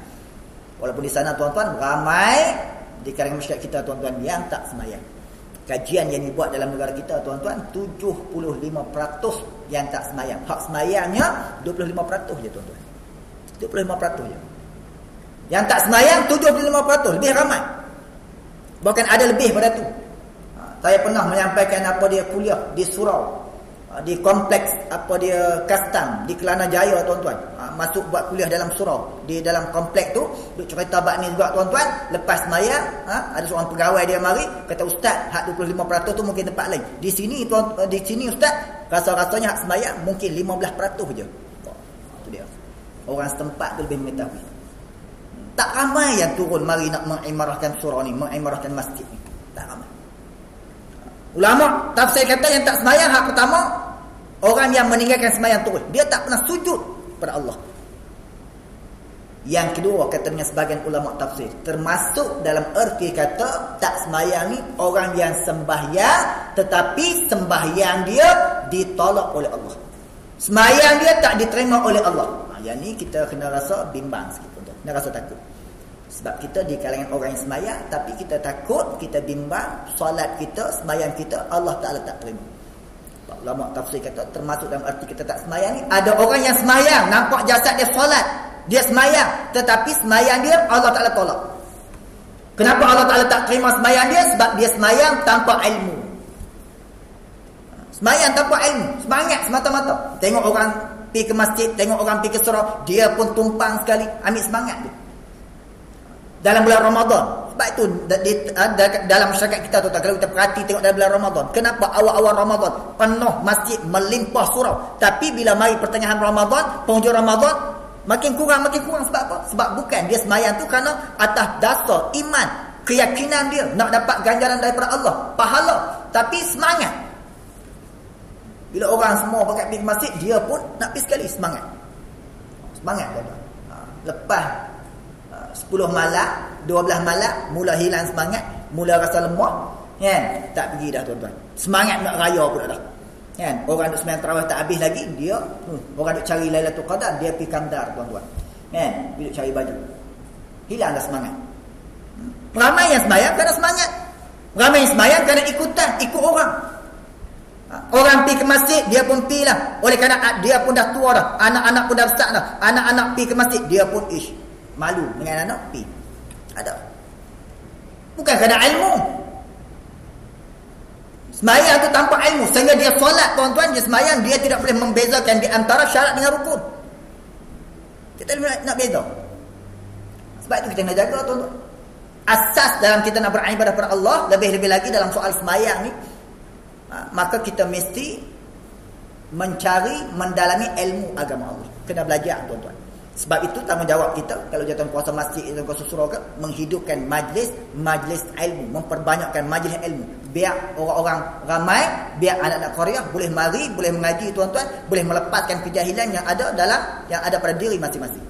Walaupun di sana tuan-tuan ramai di kalangan masyarakat kita tuan-tuan yang tak sembahyang. Kajian yang dibuat dalam negara kita tuan-tuan, 75% yang tak sembahyang. Hak sembahyangnya 25% je tuan-tuan. 25% je. Yang tak sembahyang 75%, lebih ramai. Bahkan ada lebih pada tu. Saya pernah menyampaikan apa dia kuliah di surau, di kompleks apa dia Kastam di Kelana Jaya tuan-tuan. Masuk buat kuliah dalam surau, di dalam kompleks tu duk cerita bab ni juga tuan-tuan. Lepas sembahyang ada seorang pegawai dia mari kata, "Ustaz, hak 25% tu mungkin tempat lain. Di sini tuan, di sini ustaz, rasa-rasanya hak sembahyang mungkin 15% je." Itu dia. Orang setempat tu lebih mengetahui. Tak ramai yang turun mari nak mengimarahkan surau ni, mengimarahkan masjid ni. Tak ramai. Ulama tafsir kata yang tak sembahyang, hak pertama orang yang meninggalkan sembahyang terus, dia tak pernah sujud pada Allah. Yang kedua, kata dengan sebagian ulama tafsir, termasuk dalam erti kata tak sembahyang ni orang yang sembahyang tetapi sembahyang dia ditolak oleh Allah. Sembahyang dia tak diterima oleh Allah. Yang ni kita kena rasa bimbang sikit. Nak rasa takut. Sebab kita di kalangan orang yang sembahyang, tapi kita takut, kita bimbang, solat kita, sembahyang kita Allah Ta'ala tak terima. Ulama tafsir kata termasuk dalam arti kita tak semayang ni, ada orang yang semayang nampak jasad dia solat, dia semayang, tetapi semayang dia Allah Ta'ala tolak. Kenapa Allah Ta'ala tak terima semayang dia? Sebab dia semayang tanpa ilmu. Semayang tanpa ilmu, semangat semata-mata. Tengok orang pergi ke masjid, tengok orang pergi ke surau, dia pun tumpang sekali, ambil semangat dia dalam bulan Ramadan. Sebab itu dalam masyarakat kita tu, kalau kita perhati tengok dalam bulan Ramadan, kenapa awal-awal Ramadan penuh masjid, melimpah surau, tapi bila mari pertengahan Ramadan, penghujung Ramadan, makin kurang. Sebab apa? Sebab bukan dia semayang tu kerana atas dasar iman, keyakinan dia nak dapat ganjaran daripada Allah, pahala, tapi semangat. Bila orang semua pakai pergi ke masjid, dia pun nak pergi sekali, semangat tuan-tuan. Lepas 10 malam, 12 malam, mula hilang semangat, mula rasa lemah, kan? Tak pergi dah tuan-tuan. Semangat nak raya pun dah. Kan? Orang duk sembahyang tarawih tak habis lagi, dia orang duk cari Lailatul Qadar, dia pergi Kamdar tuan-tuan. Kan? Dia duk cari baju. Hilang dah semangat. Ramai yang sembahyang kerana semangat. Ramai yang sembahyang kerana ikutan, ikut orang. Orang pergi ke masjid, dia pun pergi lah. Oleh kerana dia pun dah tua dah, anak-anak pun dah besar dah. Anak-anak pergi ke masjid, dia pun malu dengan anak pergi. Ada. Bukan kerana ilmu. Semayang tu tanpa ilmu, sehingga dia solat tuan-tuan, dia semayang, dia tidak boleh membezakan di antara syarat dengan rukun. Kita nak beza. Sebab itu kita nak jaga tuan-tuan. Asas dalam kita nak beribadah kepada Allah, lebih-lebih lagi dalam soal semayang ni, maka kita mesti mencari, mendalami ilmu agama Allah. Kena belajar tuan-tuan. Sebab itu tanggungjawab kita, kalau jatuh kuasa masjid, jatuh kuasa surau, menghidupkan majlis ilmu, memperbanyakkan majlis ilmu, biar orang-orang ramai, biar anak-anak Korea boleh mari, boleh mengaji tuan-tuan, boleh melepaskan kejahilan yang ada pada diri masing-masing.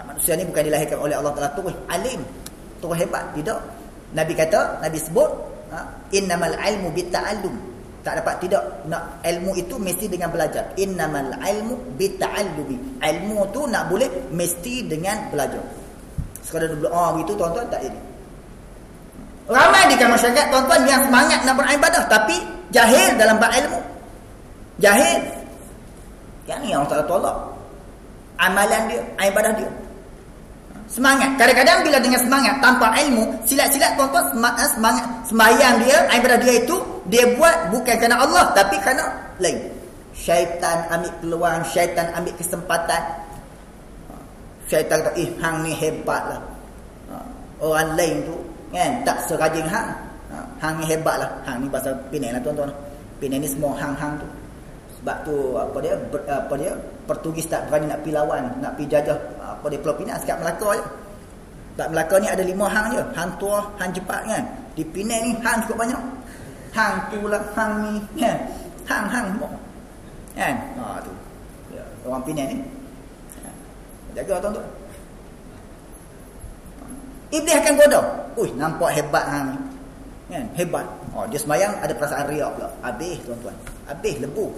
Manusia ni bukan dilahirkan oleh Allah Ta'ala terus alim, terus hebat, tidak. Nabi sebut, innamal ilmu bitta'allum. Tak dapat, tidak. Nak ilmu itu mesti dengan belajar. Innamal ilmu bitta'allumi. Ilmu tu nak boleh mesti dengan belajar. Sekadar begitu tuan-tuan, tak jadi. Ramai di kalangan masyarakat tuan-tuan yang semangat nak beribadah tapi jahil dalam bab ilmu. Jahil. Yang ni Allah Ta'ala tolak amalan dia, ibadah dia. Semangat. Kadang-kadang bila dengan semangat tanpa ilmu, silat-silat tuan-tuan, semangat semayang dia, ibadah dia itu dia buat bukan kerana Allah tapi kerana lain. Syaitan ambil peluang, syaitan ambil kesempatan. Syaitan kata, hang ni hebatlah. Orang lain tu kan tak serajin hang. Hang ni hebatlah. Hang ni bahasa Penang lah tuan-tuan. Penang ni semua hang-hang tu. Sebab tu apa dia Portugis tak berani nak pergi lawan, nak pergi jajah Pulau Pinang, sekat Melaka je. Sebab Melaka ni ada 5 hang je. Hang tua, hang cepat kan. Di Penang ni hang cukup banyak. Hang tu lah, hang ni kan. Hang semua. Kan? Tu. Ya, orang Penang ni. Jaga tuan-tuan. Iblis akan goda. Nampak hebat hang ni. Kan? Hebat. Dia semayang ada perasaan riak pula. Habis tuan-tuan. Habis lebu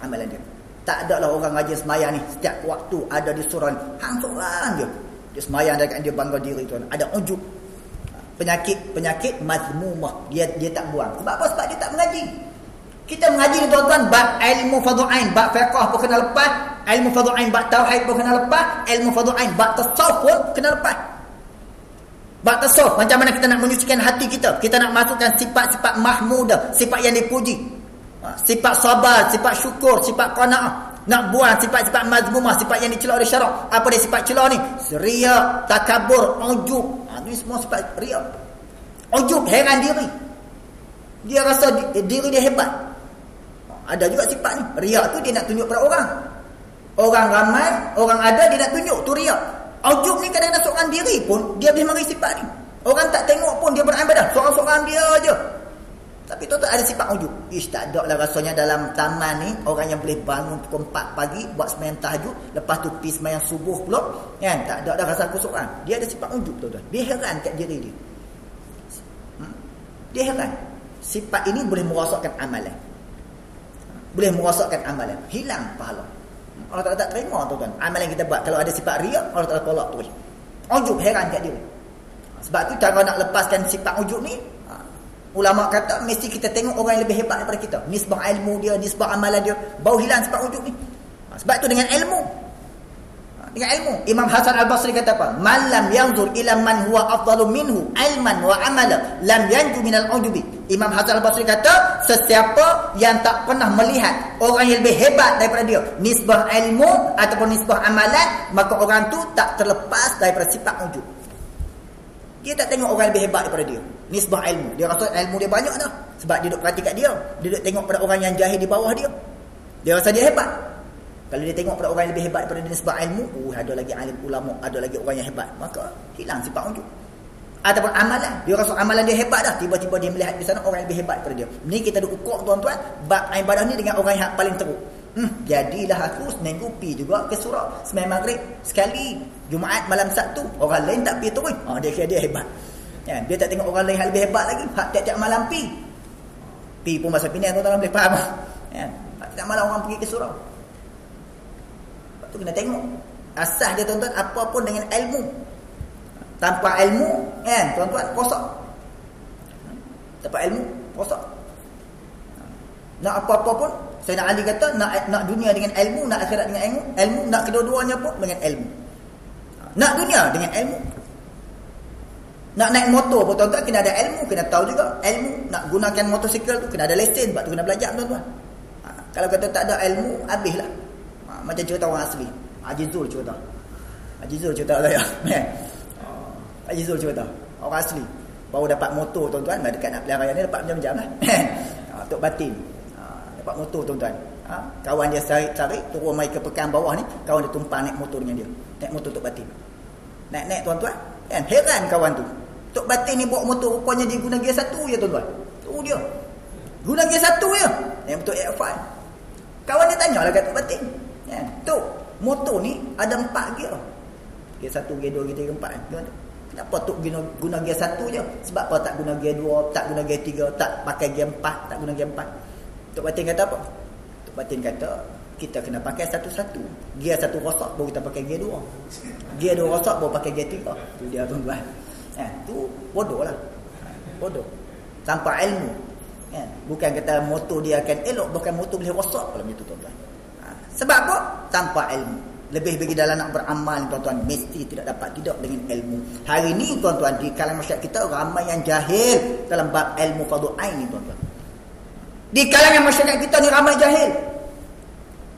amalan dia. Tak ada lah orang rajin semayang ni setiap waktu ada di surau ni. Hang seorang je. Dia semayang dekat dia bangga diri tuan. Ada ujub. Penyakit mazmumah. Dia tak buang. Sebab apa? Sebab dia tak mengaji. Kita mengaji ni tuan-tuan, bab ilmu fardhu ain, bab fiqh pun kena lepas, ilmu fardhu ain, bab tauhid pun kena lepas, ilmu fardhu ain, bab tasawuf pun kena lepas. Bab tasawuf, macam mana kita nak menyucikan hati kita? Kita nak masukkan sifat-sifat mahmudah, sifat yang dipuji. Sifat sabar, sifat syukur, sifat qanaah. Nak buang sifat-sifat mazmumah, sifat yang dicela oleh syarak. Apa dia sifat celah ni? Riya, takabur, ujub. Ini semua sifat riya. Ujub, heran diri. Dia rasa diri dia hebat. Ada juga sifat ni. Riya tu dia nak tunjuk pada orang. Orang ramai, orang ada, dia nak tunjuk. Tu riya. Ujub ni kadang-kadang seorang diri pun dia boleh mari sifat ni. Orang tak tengok pun dia beribadah. Seorang-seorang dia aja. Tapi tu ada sifat ujub. Tak ada lah rasanya dalam taman ni orang yang boleh bangun pukul 4 pagi buat sembahyang tahajud, lepas tu pergi sembahyang subuh pula, kan? Tak ada rasa kesukaan. Dia ada sifat ujub tuan-tuan. Dia heran kat diri dia. Dia heran. Sifat ini boleh merosakkan amalan. Boleh merosakkan amalan. Hilang pahala. Allah Ta'ala tak terima tuan-tuan. Amalan kita buat kalau ada sifat riya, Allah Ta'ala tolak terus. Ujub, heran kat diri. Sebab tu cara nak lepaskan sifat ujub ni, Ulama kata mesti kita tengok orang yang lebih hebat daripada kita. Nisbah ilmu dia, nisbah amalan dia. Bau hilang sebab wujud ni. Sebab tu dengan ilmu. Dengan ilmu. Imam Hasan Al-Basri kata apa? Man lam yanzur ila man huwa afdalu minhu ilman wa amala lam yanju minal ujubi. Imam Hasan Al-Basri kata, sesiapa yang tak pernah melihat orang yang lebih hebat daripada dia, nisbah ilmu ataupun nisbah amalan, maka orang tu tak terlepas daripada sifat wujud. Dia tak tengok orang lebih hebat daripada dia. Nisbah ilmu. Dia rasa ilmu dia banyak dah. Sebab dia duduk perhati kat dia. Dia duduk tengok pada orang yang jahil di bawah dia. Dia rasa dia hebat. Kalau dia tengok pada orang yang lebih hebat daripada dia nisbah ilmu, ada lagi alim ulama, ada lagi orang yang hebat. Maka hilang sifat wujud. Ataupun amalan. Dia rasa amalan dia hebat dah. Tiba-tiba dia melihat di sana orang yang lebih hebat daripada dia. Ni kita duduk ukur tuan-tuan. Bab ibadah ni dengan orang yang paling teruk. Jadilah aku seminggu pergi juga ke surau sembahyang maghrib sekali, Jumaat malam Sabtu, orang lain tak pergi terus. Dia kira dia hebat. Ya, dia tak tengok orang lain yang lebih hebat lagi. Hak tiap-tiap malam pergi pun bahasa Penang tuan-tuan boleh faham. Ya, tiap malam orang pergi ke surau. Lepas tu kena tengok asas dia tuan-tuan, apa pun dengan ilmu. Tanpa ilmu, tuan-tuan rosak. Tanpa ilmu rosak. Nak apa-apa pun, Sayyidina Ali kata, nak dunia dengan ilmu, nak akhirat dengan ilmu, nak kedua-duanya pun dengan ilmu. Nak dunia dengan ilmu. Nak naik motor pun tuan-tuan kena ada ilmu, kena tahu juga ilmu. Nak gunakan motosikal tu kena ada lesen, sebab tu kena belajar tuan-tuan. Kalau kata tak ada ilmu, habislah. Macam cerita orang asli. Haji Zul cerita. Haji Zul cerita saya. Haji Zul cerita. Orang asli. Baru dapat motor tuan-tuan, dekat nak pilihan raya ni dapat jam-jam lah. Tok Batin. Dapat motor tuan-tuan. Kawan dia cari turun mai ke pekan bawah ni, kawan dia tumpang naik motor dengan dia. Naik motor Tok Batin. Naik-naik tuan-tuan. Heran kawan tu. Tok Batin ni bawa motor, rupanya dia guna gear 1 je tuan-tuan. Tu dia. Guna gear 1 je. Yang betul F1. Kawan dia tanya lah kat Tok Batin. Tok, motor ni ada 4 gear. Gear 1, gear 2, gear 3, 4. Kenapa Tok guna gear 1 je? Sebab apa tak guna gear 2, tak guna gear 3, tak pakai gear 4, tak guna gear 4? Tok Batin kata apa? Tok Batin kata, kita kena pakai satu-satu. Gear 1 rosak, baru kita pakai gear 2. Gear 2 rosak, baru pakai gear 3. Tu dia tuan-tuan. Tu bodoh lah. Bodoh. Tanpa ilmu. Bukan kata motor dia akan elok, bukan motor boleh rosak kalau macam tu tuan-tuan. Sebab apa? Tanpa ilmu. Lebih bagi dalam nak beramal tuan-tuan, mesti tidak dapat tidak dengan ilmu. Hari ni tuan-tuan, di kalangan masyarakat kita ramai yang jahil dalam bab ilmu fardu ain ni tuan-tuan. Di kalangan masyarakat kita ni ramai jahil.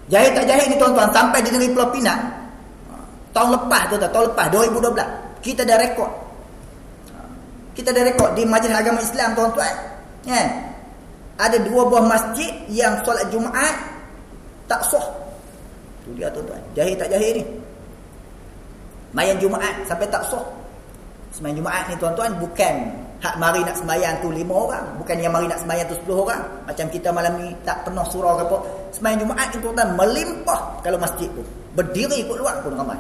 Jahil tak jahil ni tuan-tuan, sampai di negeri Pulau Pinang tahun lepas tuan-tuan, tahun lepas 2012 kita dah rekod. Kita dah rekod di Majlis Agama Islam tuan-tuan. Ada 2 buah masjid yang solat Jumaat tak sah. Tu dia tuan-tuan. Jahil tak jahil ni. Sembahyang Jumaat sampai tak sah. Sembahyang Jumaat ni tuan-tuan bukan hak mari nak sembahyang tu 5 orang, bukan yang mari nak sembahyang tu 10 orang. Macam kita malam ni tak penuh surau ke apa. Sembahyang Jumaat ni tuan-tuan melimpah kalau masjid tu. Berdiri kat luar pun ramai.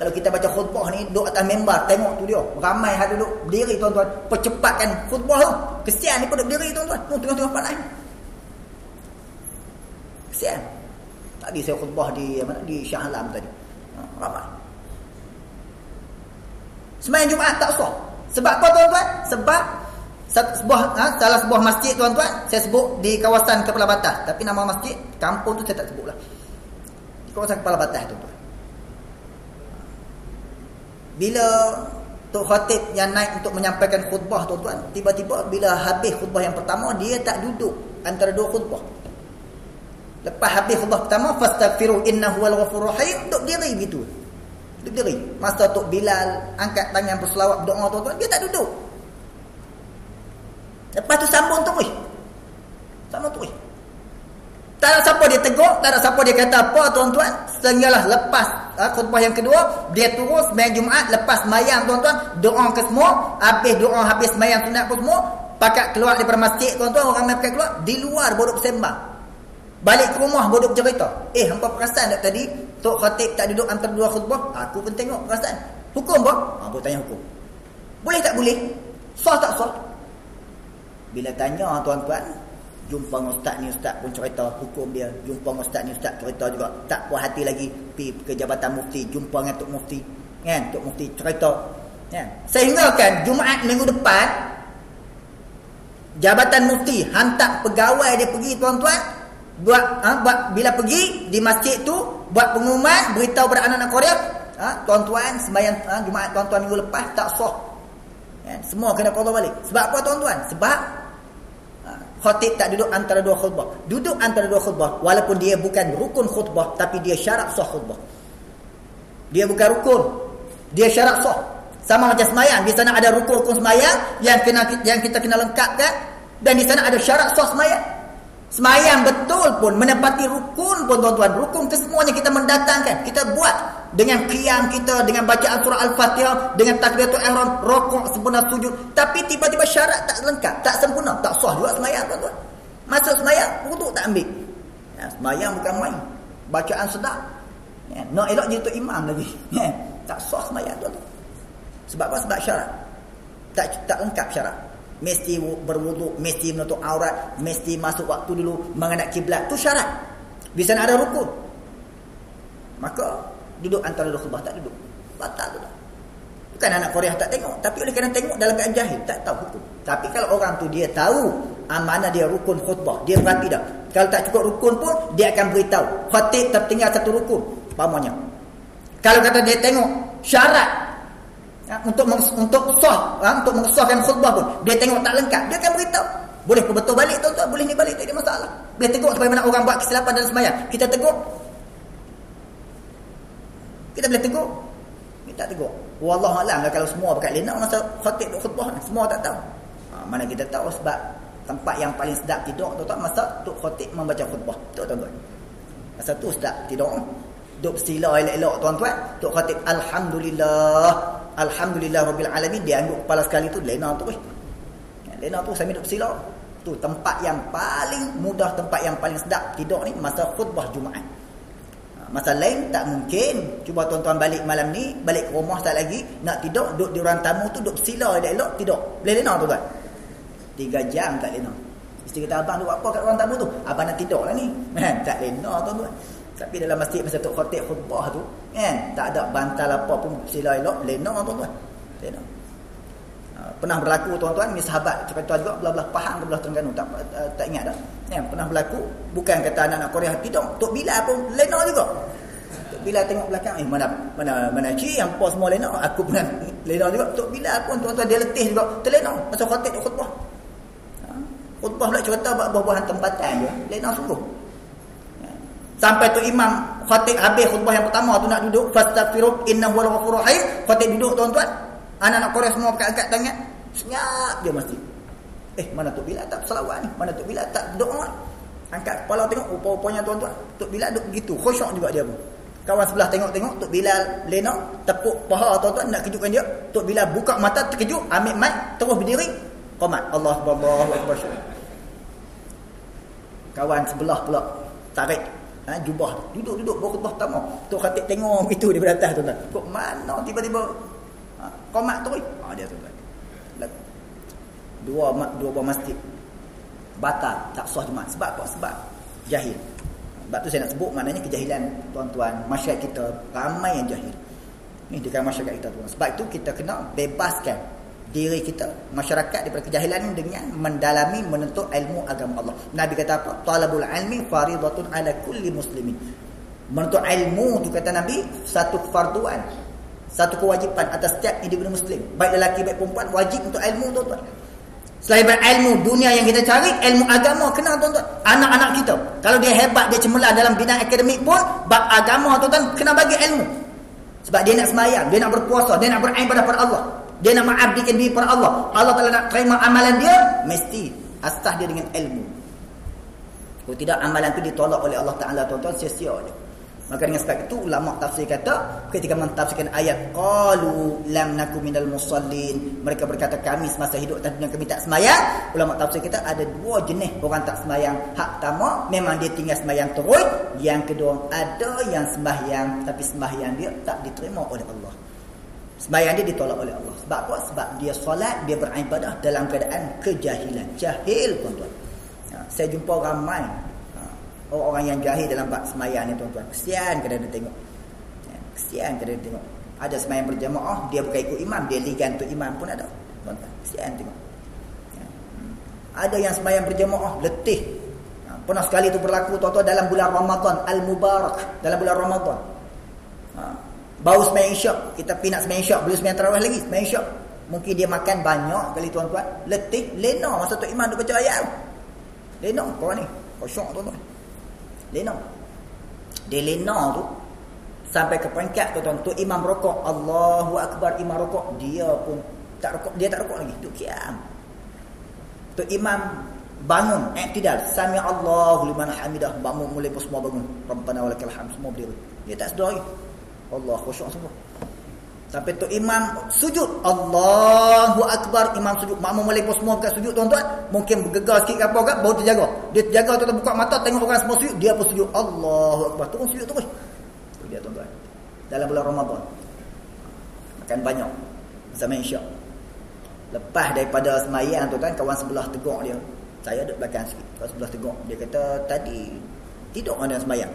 Kalau kita baca khutbah ni duduk atas member, tengok tu dia. Ramai hak duduk berdiri tuan-tuan. Percepatkan khutbah tu. Kesian ni pun duduk berdiri tuan-tuan. Tengah-tengah panas. Kesian. Tadi saya khutbah di Shah Alam tadi. Ramai. Sembahyang Jumaat tak sah. Sebab apa tuan-tuan? Sebab salah sebuah masjid tuan-tuan, saya sebut di kawasan Kepala Batas. Tapi nama masjid, kampung tu saya tak sebut lah. Di kawasan Kepala Batas tuan-tuan. Bila Tok Khatib yang naik untuk menyampaikan khutbah tuan-tuan, tiba-tiba bila habis khutbah yang pertama, dia tak duduk antara 2 khutbah. Lepas habis khutbah pertama, fastaghfiru innahu wal ghafurur rahim, duduk diri begitu. Duduk diri. Masa Tok Bilal angkat tangan berselawat berdoa tuan-tuan, dia tak duduk. Lepas tu sambung terus. Sambung terus. Tak ada siapa dia tegur, tak ada siapa dia kata apa tuan-tuan. Sehinggalah lepas khutbah yang kedua, dia turun sembahyang Jumaat, lepas sembahyang tuan-tuan, doa ke semua, habis doa, habis sembahyang sunat pun semua, pakat keluar daripada masjid tuan-tuan, orang pakat keluar, di luar bodoh bersembang. Balik ke rumah bodoh cerita. Hampa perasan tak tadi Tok Khatib tak duduk antara 2 khutbah? Aku pun tengok perasan. Hukum apa? Aku tanya hukum. Boleh tak boleh? Sah tak sah? Bila tanya tuan-tuan, jumpa dengan ustaz ni, ustaz pun cerita hukum dia. Jumpa dengan ustaz ni, ustaz cerita juga. Tak puas hati lagi, pergi ke Jabatan Mufti, jumpa dengan Tok Mufti. Tok Mufti cerita. Sehingga kan Jumaat minggu depan, Jabatan mufti hantar pegawai dia pergi tuan-tuan, buat bila pergi di masjid tu buat pengumuman, beritahu pada anak-anak Korea, tuan-tuan sembahyang Jumaat tuan-tuan minggu lepas tak sah. Semua kena qada balik. Sebab apa tuan-tuan? Sebab khatib tak duduk antara dua khutbah. Duduk antara dua khutbah walaupun dia bukan rukun khutbah, tapi dia syarat sah khutbah. Dia bukan rukun, dia syarat sah. Sama macam sembahyang, di sana ada rukun-rukun sembahyang yang kita kena lengkapkan, dan di sana ada syarat sah sembahyang. Sembahyang betul pun menepati rukun pun tuan-tuan, rukun kesemuanya kita mendatangkan, kita buat dengan qiyam kita, dengan bacaan surah Al-Fatihah, dengan takbiratul ihram, rukuk sempurna, sujud, tapi tiba-tiba syarat tak lengkap, tak sempurna, tak sah juga sembahyang tuan-tuan. Masuk sembahyang wuduk tak ambil. Sembahyang bukan main, bacaan sedap. Nak elok jadi tu imam lagi. Tak sah sembahyang tuan-tuan. Sebab apa? Sebab syarat tak lengkap syarat. Mesti berwuduk, mesti menutup aurat, mesti masuk waktu dulu, menghadap kiblat, tu syarat. Di sana ada rukun. Maka duduk antara dua khutbah tak duduk, batal tu. Bukan anak Korea tak tengok, tapi oleh kerana tengok dalam keadaan jahil, tak tahu hukum. Tapi kalau orang tu dia tahu mana dia rukun khutbah, dia berhati dah. Kalau tak cukup rukun pun dia akan beritahu, khatib tertinggal satu rukun pamannya. Kalau kata dia tengok syarat untuk sah, untuk mengesahkan khutbah pun dia tengok tak lengkap, dia akan beritahu. Boleh betul balik tuan-tuan, boleh ni balik, tak ada masalah. Boleh tegur sebagaimana orang buat kesilapan dalam sembahyang, kita tegur. Kita boleh tegur, kita tegur. Wallahu a'lam kalau semua pakai lena masa khatib khutbah, semua tak tahu. Mana kita tahu sebab tempat yang paling sedap tidur tuan-tuan masa tok khatib membaca khutbah, tu tuan-tuan. Masa tu sedap tidur. Duk sila elok-elok tuan-tuan, tok khatib Alhamdulillah Rabbil Alamin, dia anggut kepala sekali tu, lena tu. Lena tu sambil duduk sila. Tu tempat yang paling mudah, tempat yang paling sedap tidur ni masa khutbah Jumaat. Masa lain tak mungkin. Cuba tuan-tuan balik malam ni, balik ke rumah tak lagi, nak tidur, duduk di ruang tamu tu, duduk sila elok-elok, tidur. Boleh lena tuan-tuan? 3 jam tak lena. Isteri kata, abang duduk apa kat ruang tamu tu? Abang nak tidur lah ni. Tak lena tuan-tuan. Tapi dalam masjid masa tok khatib khutbah tu, tak ada bantal apa pun, sila elok, lena tuan-tuan. Lena. Pernah berlaku tuan-tuan, ni sahabat cerita juga belah-belah Pahang, belah Terengganu, tak ingat dah. Pernah berlaku, bukan kata anak-anak Korea tidur, Tok Bilal pun lena juga. Tok Bilal tengok belakang, mana cik yang pos semua lena, aku pernah lena juga. Tok Bilal pun tuan-tuan dia letih juga, terlena masa khatib khutbah. Khutbah pula cerita buah-buahan tempatan je, lena sungguh. Sampai tu imam khatib habis khutbah yang pertama tu nak duduk, fastaghfiru innahu wal ghafurur rahim, khatib duduk tuan-tuan. Anak-anak Korea semua pakai angkat tangan, senyap dia mesti. Mana Tok Bilal tak selawat ni? Mana Tok Bilal tak doa? Angkat kepala tengok, rupa-rupanya tuan-tuan, Tok Bilal duduk begitu, khusyuk juga dia pun. Kawan sebelah tengok-tengok, Tok Bilal lena, tepuk paha tuan-tuan nak kejutkan dia. Tok Bilal buka mata terkejut, ambil mic, terus berdiri, qamat. Allahu akbar. Kawan sebelah pula tarik jubah, duduk berkhutbah pertama. Tok khatib tengok itu di atas tuan-tuan. Kok mana tiba-tiba qamat tu? Dia tuan-tuan. Dua buah masjid batal, tak sah Jumaat. Sebab apa? Sebab jahil. Sebab tu saya nak sebut maknanya kejahilan tuan-tuan. Masyarakat kita ramai yang jahil. Ni dekat masyarakat kita tuan. Sebab itu kita kena bebaskan diri kita, masyarakat daripada kejahilan ini dengan mendalami, menuntut ilmu agama Allah. Nabi kata apa? Talabul ilmi faridatun ala kulli muslimin. Menuntut ilmu tu kata Nabi satu kefarduan, satu kewajipan atas setiap individu muslim, baik lelaki baik perempuan, wajib untuk ilmu tuan-tuan. Selain ilmu dunia yang kita cari, ilmu agama kena tuan-tuan. Anak-anak kita kalau dia hebat, dia cemerlang dalam bidang akademik pun, bab agama tuan-tuan kena bagi ilmu. Sebab dia nak sembahyang, dia nak berpuasa, dia nak beribadah pada Allah, dia nak mengabdikan diri pada Allah. Allah Ta'ala nak terima amalan dia, mesti asas dia dengan ilmu. Kalau tidak, amalan itu ditolak oleh Allah Ta'ala tuan-tuan, sia-sia je. Maka dengan sebab itu ulama tafsir kata, ketika mentafsirkan ayat qalu lam nakum minal musallin, mereka berkata kami semasa hidup dan kami tak sembahyang. Ulama tafsir kata ada dua jenis orang tak sembahyang. Hak pertama memang dia tinggal sembahyang terus, yang kedua ada yang sembahyang tapi sembahyang dia tak diterima oleh Allah. Sembahyang dia ditolak oleh Allah. Sebab apa? Sebab dia solat, dia beribadah dalam keadaan kejahilan. Jahil tuan-tuan. Saya jumpa ramai orang-orang yang jahil dalam bab sembahyang ni tuan-tuan. Kesian kadang dia tengok. Kesian kadang dia tengok. Ada sembahyang berjamaah, dia bukan ikut imam, dia ligan tu imam pun ada. Tuan-tuan, kesian tengok. Ada yang sembahyang berjemaah letih. Pernah sekali itu berlaku tuan-tuan dalam bulan Ramadan al-Mubarak, dalam bulan Ramadan. Baru sembahyang Isyak, kita pergi nak sembahyang Isyak, belum sembahyang tarawih lagi, sembahyang Isyak. Mungkin dia makan banyak kali tuan-tuan, letih, lena masa tu imam duk baca ayat. Lena kau ni, khusyuk tuan-tuan. Lena. Dia lena tu sampai ke peringkat tuan-tuan, tu imam rokok, Allahu Akbar, imam rokok, dia pun tak rokok, dia tak rokok lagi, duk kiam. Tu imam bangun, i'tidal, sami Allahu liman hamidah, bangun mulai semua bangun, Rabbana walakal hamd, semua berdiri. Dia tak sedar lagi. Allah khusyuk semua. Sampai tu imam sujud, Allahu Akbar, imam sujud, makmum mulai semua bukan sujud tuan-tuan, mungkin bergegar sikit ke apa ke, baru terjaga. Dia terjaga tuan-tuan, buka mata tengok orang semua sujud, dia pun sujud, Allahu Akbar, turun sujud terus. Tu dia tuan-tuan. Dalam bulan Ramadan. Makan banyak. Sama Isyak. Lepas daripada semayang tuan-tuan, kawan sebelah tegur dia. Saya duduk belakang sikit. Kawan sebelah tegur. Dia kata, tadi tidur mana semayang?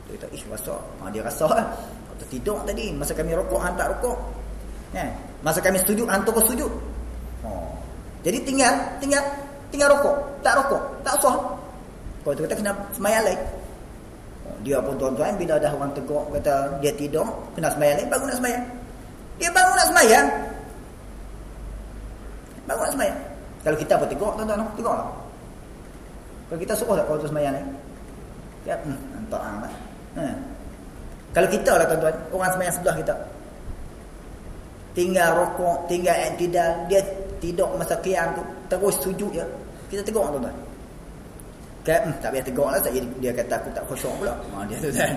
Dia kata, rasa. Dia rasa lah. Kata, tidur tadi. Masa kami rokok, hantar rokok. Masa kami sujud, hantar pun sujud. Jadi tinggal rokok. Tak rokok. Tak usah. Kalau tu kata, kena semayang lain. Dia pun tuan-tuan, bila dah orang tegur, kata dia tidur, kena semayang lain, bangun nak semayang. Dia bangun nak semayang. Bangun nak semayang. Kalau kita pun tegur, tuan-tuan, tegur lah. Kalau kita suruh tak kalau tu semayang lain? Ya, hantar lah. Kalau kita lah tuan-tuan, orang semayang sebelah kita, tinggal rokok, tinggal i'tidal, dia tidur masa qiyam tu, terus sujud je, kita tegur tuan-tuan. Tak payah tegur lah, dia kata aku tak khusyuk pula. Dia tu kan,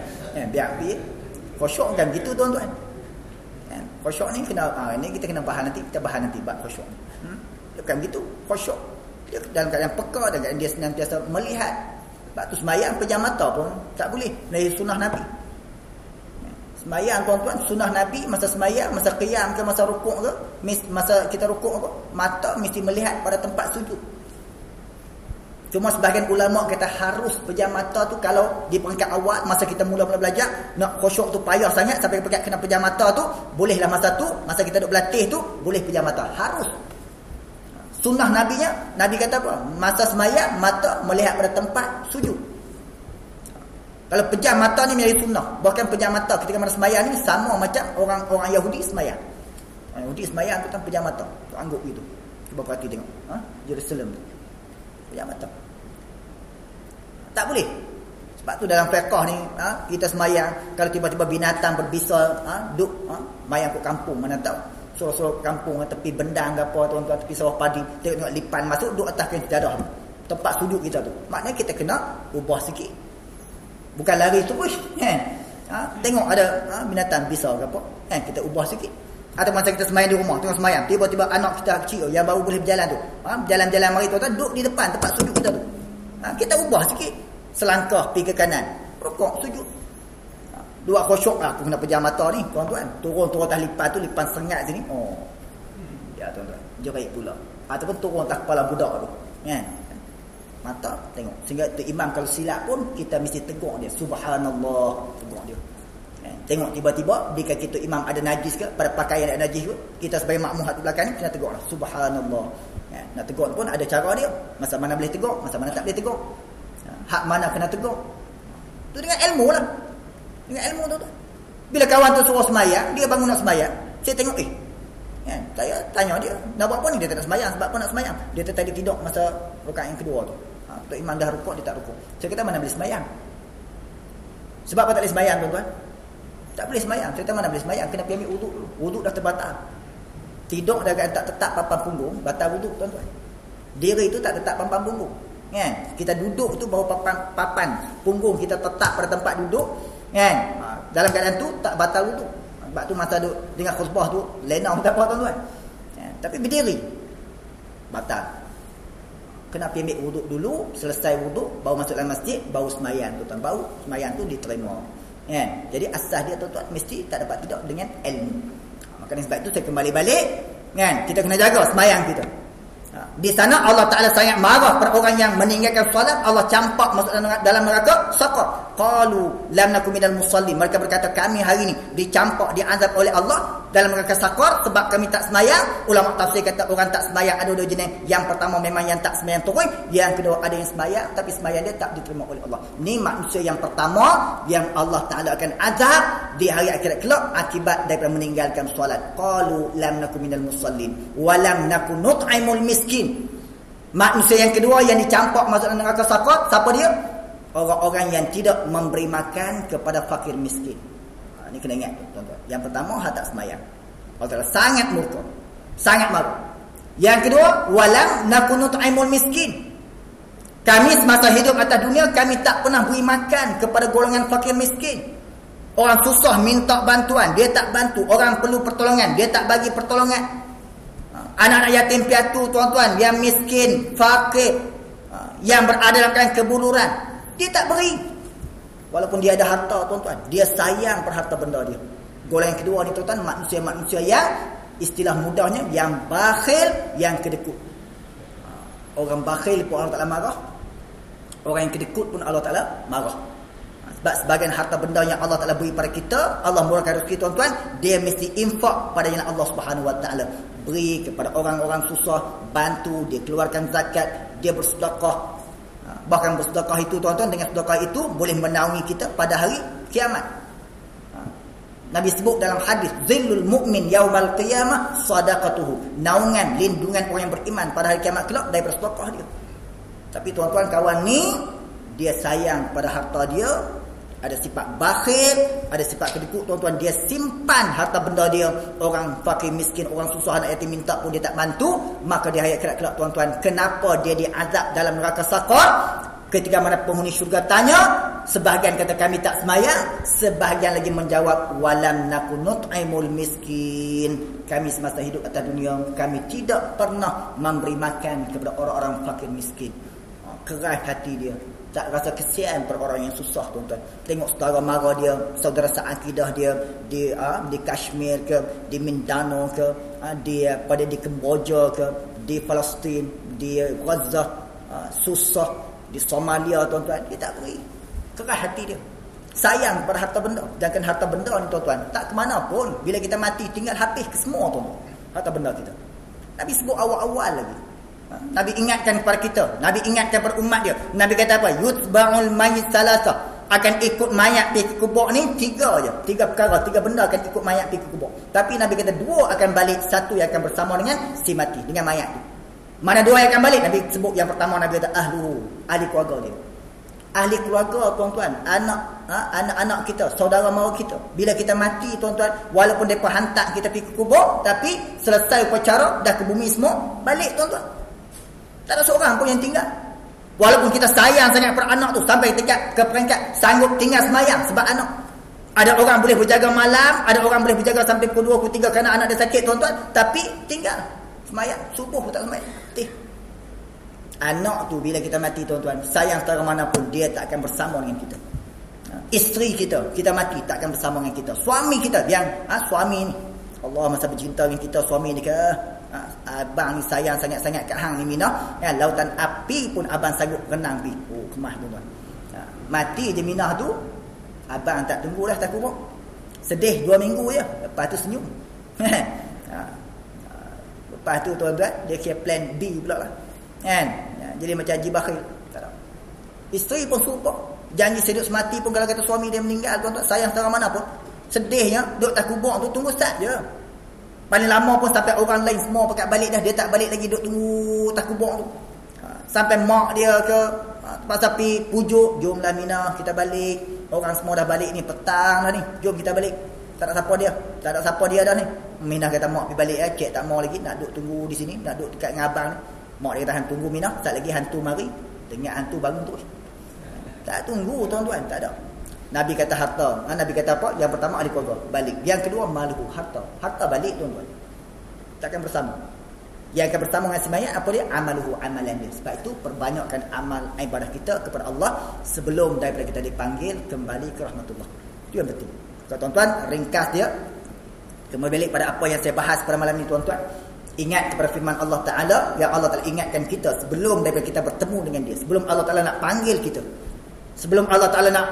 biar khusyuk kan gitu tuan-tuan. Khusyuk ni kena, ini kita kena bahas nanti, kita bahas nanti bab khusyuk. Bukan gitu, khusyuk dia dalam keadaan peka, dalam keadaan dia senantiasa melihat. Sebab tu semayang pejam mata pun tak boleh, dari sunnah Nabi. Semayang tuan-tuan, sunnah Nabi, masa semayang, masa qiyam ke, masa rukuk ke, masa kita rukuk ke, mata mesti melihat pada tempat sujud. Cuma sebahagian ulama kata harus pejam mata tu kalau di peringkat awal, masa kita mula-mula belajar, nak khusyuk tu payah sangat sampai peringkat kena pejam mata tu, bolehlah masa tu, masa kita duk berlatih tu, boleh pejam mata. Harus. Sunnah Nabinya, Nabi kata apa? Masa semayang, mata melihat pada tempat sujud. Kalau pejam mata ni menjadi sunnah. Bahkan pejam mata ketika mana semayang ni sama macam orang Yahudi semayang. Yahudi semayang tu kan pejam mata. Tu angguk gitu. Cuba perhati tengok. Jerusalem tu. Pejam mata. Tak boleh. Sebab tu dalam fiqh ni, kita semayang, kalau tiba-tiba binatang berbisa, duk mayang ke kampung, mana tahu. Suruh-suruh kampung, tepi bendang ke apa, tuan-tuan, tepi sawah padi, tengok lipan masuk, duk atas kain sejadah. Tempat sujud kita tu. Maknanya kita kena ubah sikit. Bukan lari terus. Tengok ada binatang bisa ke apa, kita ubah sikit. Atau masa kita semayang di rumah, tengok semayang, tiba-tiba anak kita kecil yang baru boleh berjalan tu, jalan-jalan mari tuan-tuan, duduk di depan tempat sujud kita tu. Kita ubah sikit, selangkah pergi ke kanan, rokok sujud. Dua khusyuk lah, aku kena pejam mata ni tuan-tuan, turun atas lipan tu, lipan sengat sini. Ya tuan-tuan, jerit pula. Ataupun turun atas kepala budak tu, mata tengok. Sehingga tu imam kalau silap pun kita mesti tegur dia, subhanallah, tegur dia. Tengok tiba-tiba di kaki tu imam ada najis ke, pada pakaian ada najis ke, kita sebagai makmum hak belakang ni kena tegur lah, subhanallah. Nak tegur pun ada cara dia, masa mana boleh tegur, masa mana tak boleh tegur, hak mana kena tegur. Tu dengan ilmu lah, dengan ilmu tu. Bila kawan tu suruh semayang, dia bangun nak semayang, saya tengok saya tanya dia, nak buat apa ni? Dia tak nak semayang. Sebab apa nak semayang? Dia tadi tidur masa rakaat yang kedua tu. Tu imam dah rukuk, dia tak rukuk. Saya kata mana boleh semayang? Sebab apa tak boleh semayang tuan-tuan? Tak boleh semayang. Saya kata mana boleh semayang? Kena pergi ambil wuduk dulu. Wuduk dah terbatal. Tidur dah tak tetap papan punggung, batal wuduk tuan-tuan. Diri tu tak tetap papan punggung. Kita duduk tu baru papan punggung kita tetap pada tempat duduk. Dalam keadaan tu tak batal wuduk. Sebab tu masa duduk dengar khutbah tu lena tak apa tuan-tuan. Tapi berdiri batal. Kena pergi ambil wuduk dulu, selesai wuduk baru masuk dalam masjid, baru semayang tuan-tuan, baru semayang tu diterima. Jadi asas dia tuan-tuan mesti tak dapat tidak dengan ilmu. Maka sebab itu saya kembali balik, kita kena jaga semayang kita. Di sana Allah Ta'ala sangat marah pada orang yang meninggalkan solat. Allah campak masuk dalam neraka saqar. Qalu lam nakum minal musallin. Mereka berkata, kami hari ini dicampak, diazab oleh Allah dalam neraka saqar sebab kami tak sembahyang. Ulama tafsir kata orang tak sembahyang ada dua jenis. Yang pertama memang yang tak sembahyang turun. Yang kedua ada yang sembahyang tapi sembahyang dia tak diterima oleh Allah. Ni manusia yang pertama yang Allah Ta'ala akan azab di hari akhirat kelak akibat daripada meninggalkan solat. Qalu lam nakum minal musallin wa lam nakun nut'imul miskin. Manusia yang kedua yang dicampak masuk dalam neraka saqar, siapa dia? Orang-orang yang tidak memberi makan kepada fakir miskin. Ini kena ingat, tuan-tuan. Yang pertama, hak tak sembahyang. Allah Ta'ala sangat murka, sangat marah. Yang kedua, walam nakunu nut'imul miskin. Kami semasa hidup atas dunia, kami tak pernah beri makan kepada golongan fakir miskin. Orang susah minta bantuan, dia tak bantu. Orang perlu pertolongan, dia tak bagi pertolongan. Anak-anak yatim piatu, tuan-tuan, yang miskin, fakir, yang berada dalam keadaan kebuluran, dia tak beri. Walaupun dia ada harta, tuan-tuan, dia sayang pada harta benda dia. Golongan kedua ni, tuan-tuan, manusia-manusia yang istilah mudahnya yang bakhil, yang kedekut. Orang bakhil pun Allah Ta'ala marah. Orang yang kedekut pun Allah Ta'ala marah. Sebab sebagian harta benda yang Allah Ta'ala beri pada kita, Allah murahkan rezeki, tuan-tuan, dia mesti infak pada jalan Allah Subhanahu Wa Ta'ala. Beri kepada orang-orang susah, bantu, dia keluarkan zakat, dia bersedekah. Bahkan bersedekah itu, tuan-tuan, dengan sedekah itu boleh menaungi kita pada hari kiamat. Nabi sebut dalam hadis, zillul mu'min yaumal qiyamah sadaqatuhu. Naungan, lindungan orang yang beriman pada hari kiamat kelak daripada sedekah dia. Tapi tuan-tuan, kawan ni dia sayang pada harta dia, ada sifat bakhil, ada sifat kedekut, tuan-tuan, dia simpan harta benda dia. Orang fakir miskin, orang susah, anak yatim minta pun dia tak bantu. Maka di hari akhirat kelak, tuan-tuan, kenapa dia diazab dalam neraka saqar? Ketika mana penghuni syurga tanya, sebahagian kata kami tak sembahyang, sebahagian lagi menjawab walam nakun nut'imul miskin. Kami semasa hidup atas dunia, kami tidak pernah memberi makan kepada orang-orang fakir miskin. Keras hati dia, tak rasa kesian pada orang yang susah, tuan-tuan. Tengok saudara mara dia, saudara seakidah dia di Kashmir ke, di Mindanao ke, di Kemboja ke, di Palestin, di Gaza, susah, di Somalia, tuan-tuan, dia tak beri. Keras hati dia, sayang pada harta benda. Jangan harta benda ni, tuan-tuan, tak ke mana pun. Bila kita mati, tinggal habis ke semua, tuan-tuan, harta benda kita. Nabi sebut awal-awal lagi. Nabi ingatkan kepada kita, Nabi ingatkan kepada umat dia. Nabi kata apa? Yutba'ul mayyit salasa. Akan ikut mayat pergi ke kubur ni tiga je. Tiga perkara, tiga benda akan ikut mayat pergi ke kubur. Tapi Nabi kata dua akan balik, satu yang akan bersama dengan si mati, dengan mayat tu. Mana dua yang akan balik? Nabi sebut yang pertama, Nabi kata ahli keluarga dia. Ahli keluarga, tuan-tuan, anak-anak kita, saudara mara kita. Bila kita mati, tuan-tuan, walaupun mereka hantar kita pergi ke kubur, tapi selesai upacara, dah ke bumi semua, balik, tuan-tuan. Tak ada seorang pun yang tinggal. Walaupun kita sayang sangat pada anak tu, sampai tingkat ke peringkat sanggup tinggal semayang sebab anak. Ada orang boleh berjaga malam, ada orang boleh berjaga sampai pukul 2, pukul 3 kerana anak dia sakit, tuan-tuan, tapi tinggal semayang, subuh pun tak semayang. Anak tu bila kita mati, tuan-tuan, sayang setara mana pun, dia tak akan bersama dengan kita. Isteri kita mati, tak akan bersama dengan kita. Suami kita yang suami ni, Allah masa bercinta dengan kita, suami ni ke, abang ni sayang sangat-sangat kat hang ni Mina, lautan api pun abang sanggup renang pi. Kemah, tuan-tuan. Mati je Mina tu, abang tak tunggulah tak kubur. Sedih 2 minggu je, lepas tu senyum. Lepas tu, tuan-tuan, dia kira plan B pula lah. Kan? Jadi macam Haji Bakhil. Isteri pun serupa, janji sehidup semati pun kalau kata suami dia meninggal, tuan-tuan, sayang setara mana pun, sedihnya duduk tak kubur tu, tunggu start je. Paling lama pun sampai orang lain semua pakat balik dah, dia tak balik lagi, duduk tunggu tak kubur tu. Sampai mak dia ke tempat sapi pujuk, jomlah Mina kita balik. Orang semua dah balik ni, petang dah ni, jom kita balik. Tak ada siapa dia dah ni. Mina kata mak pergi balik, cik tak mau lagi nak duduk tunggu di sini, nak duduk dekat dengan abang ni. Mak dia kata tunggu Mina, sat lagi hantu mari, dengar hantu bangun terus. Tak tunggu, tuan-tuan, tak ada. Nabi kata harta. Nabi kata apa? Yang pertama ahli keluarga, balik. Yang kedua maluhu, harta. Harta balik, tuan-tuan, takkan bersama. Yang akan bersama dengan si mayat apa dia? Amaluhu, amalan dia. Sebab itu perbanyakkan amal ibadah kita kepada Allah sebelum daripada kita dipanggil kembali ke rahmatullah. Itu yang penting. Tuan-tuan, ringkas dia. Kembali balik pada apa yang saya bahas pada malam ni, tuan-tuan. Ingat kepada firman Allah Ta'ala, yang Allah Ta'ala ingatkan kita sebelum daripada kita bertemu dengan dia, sebelum Allah Ta'ala nak panggil kita, sebelum Allah Ta'ala nak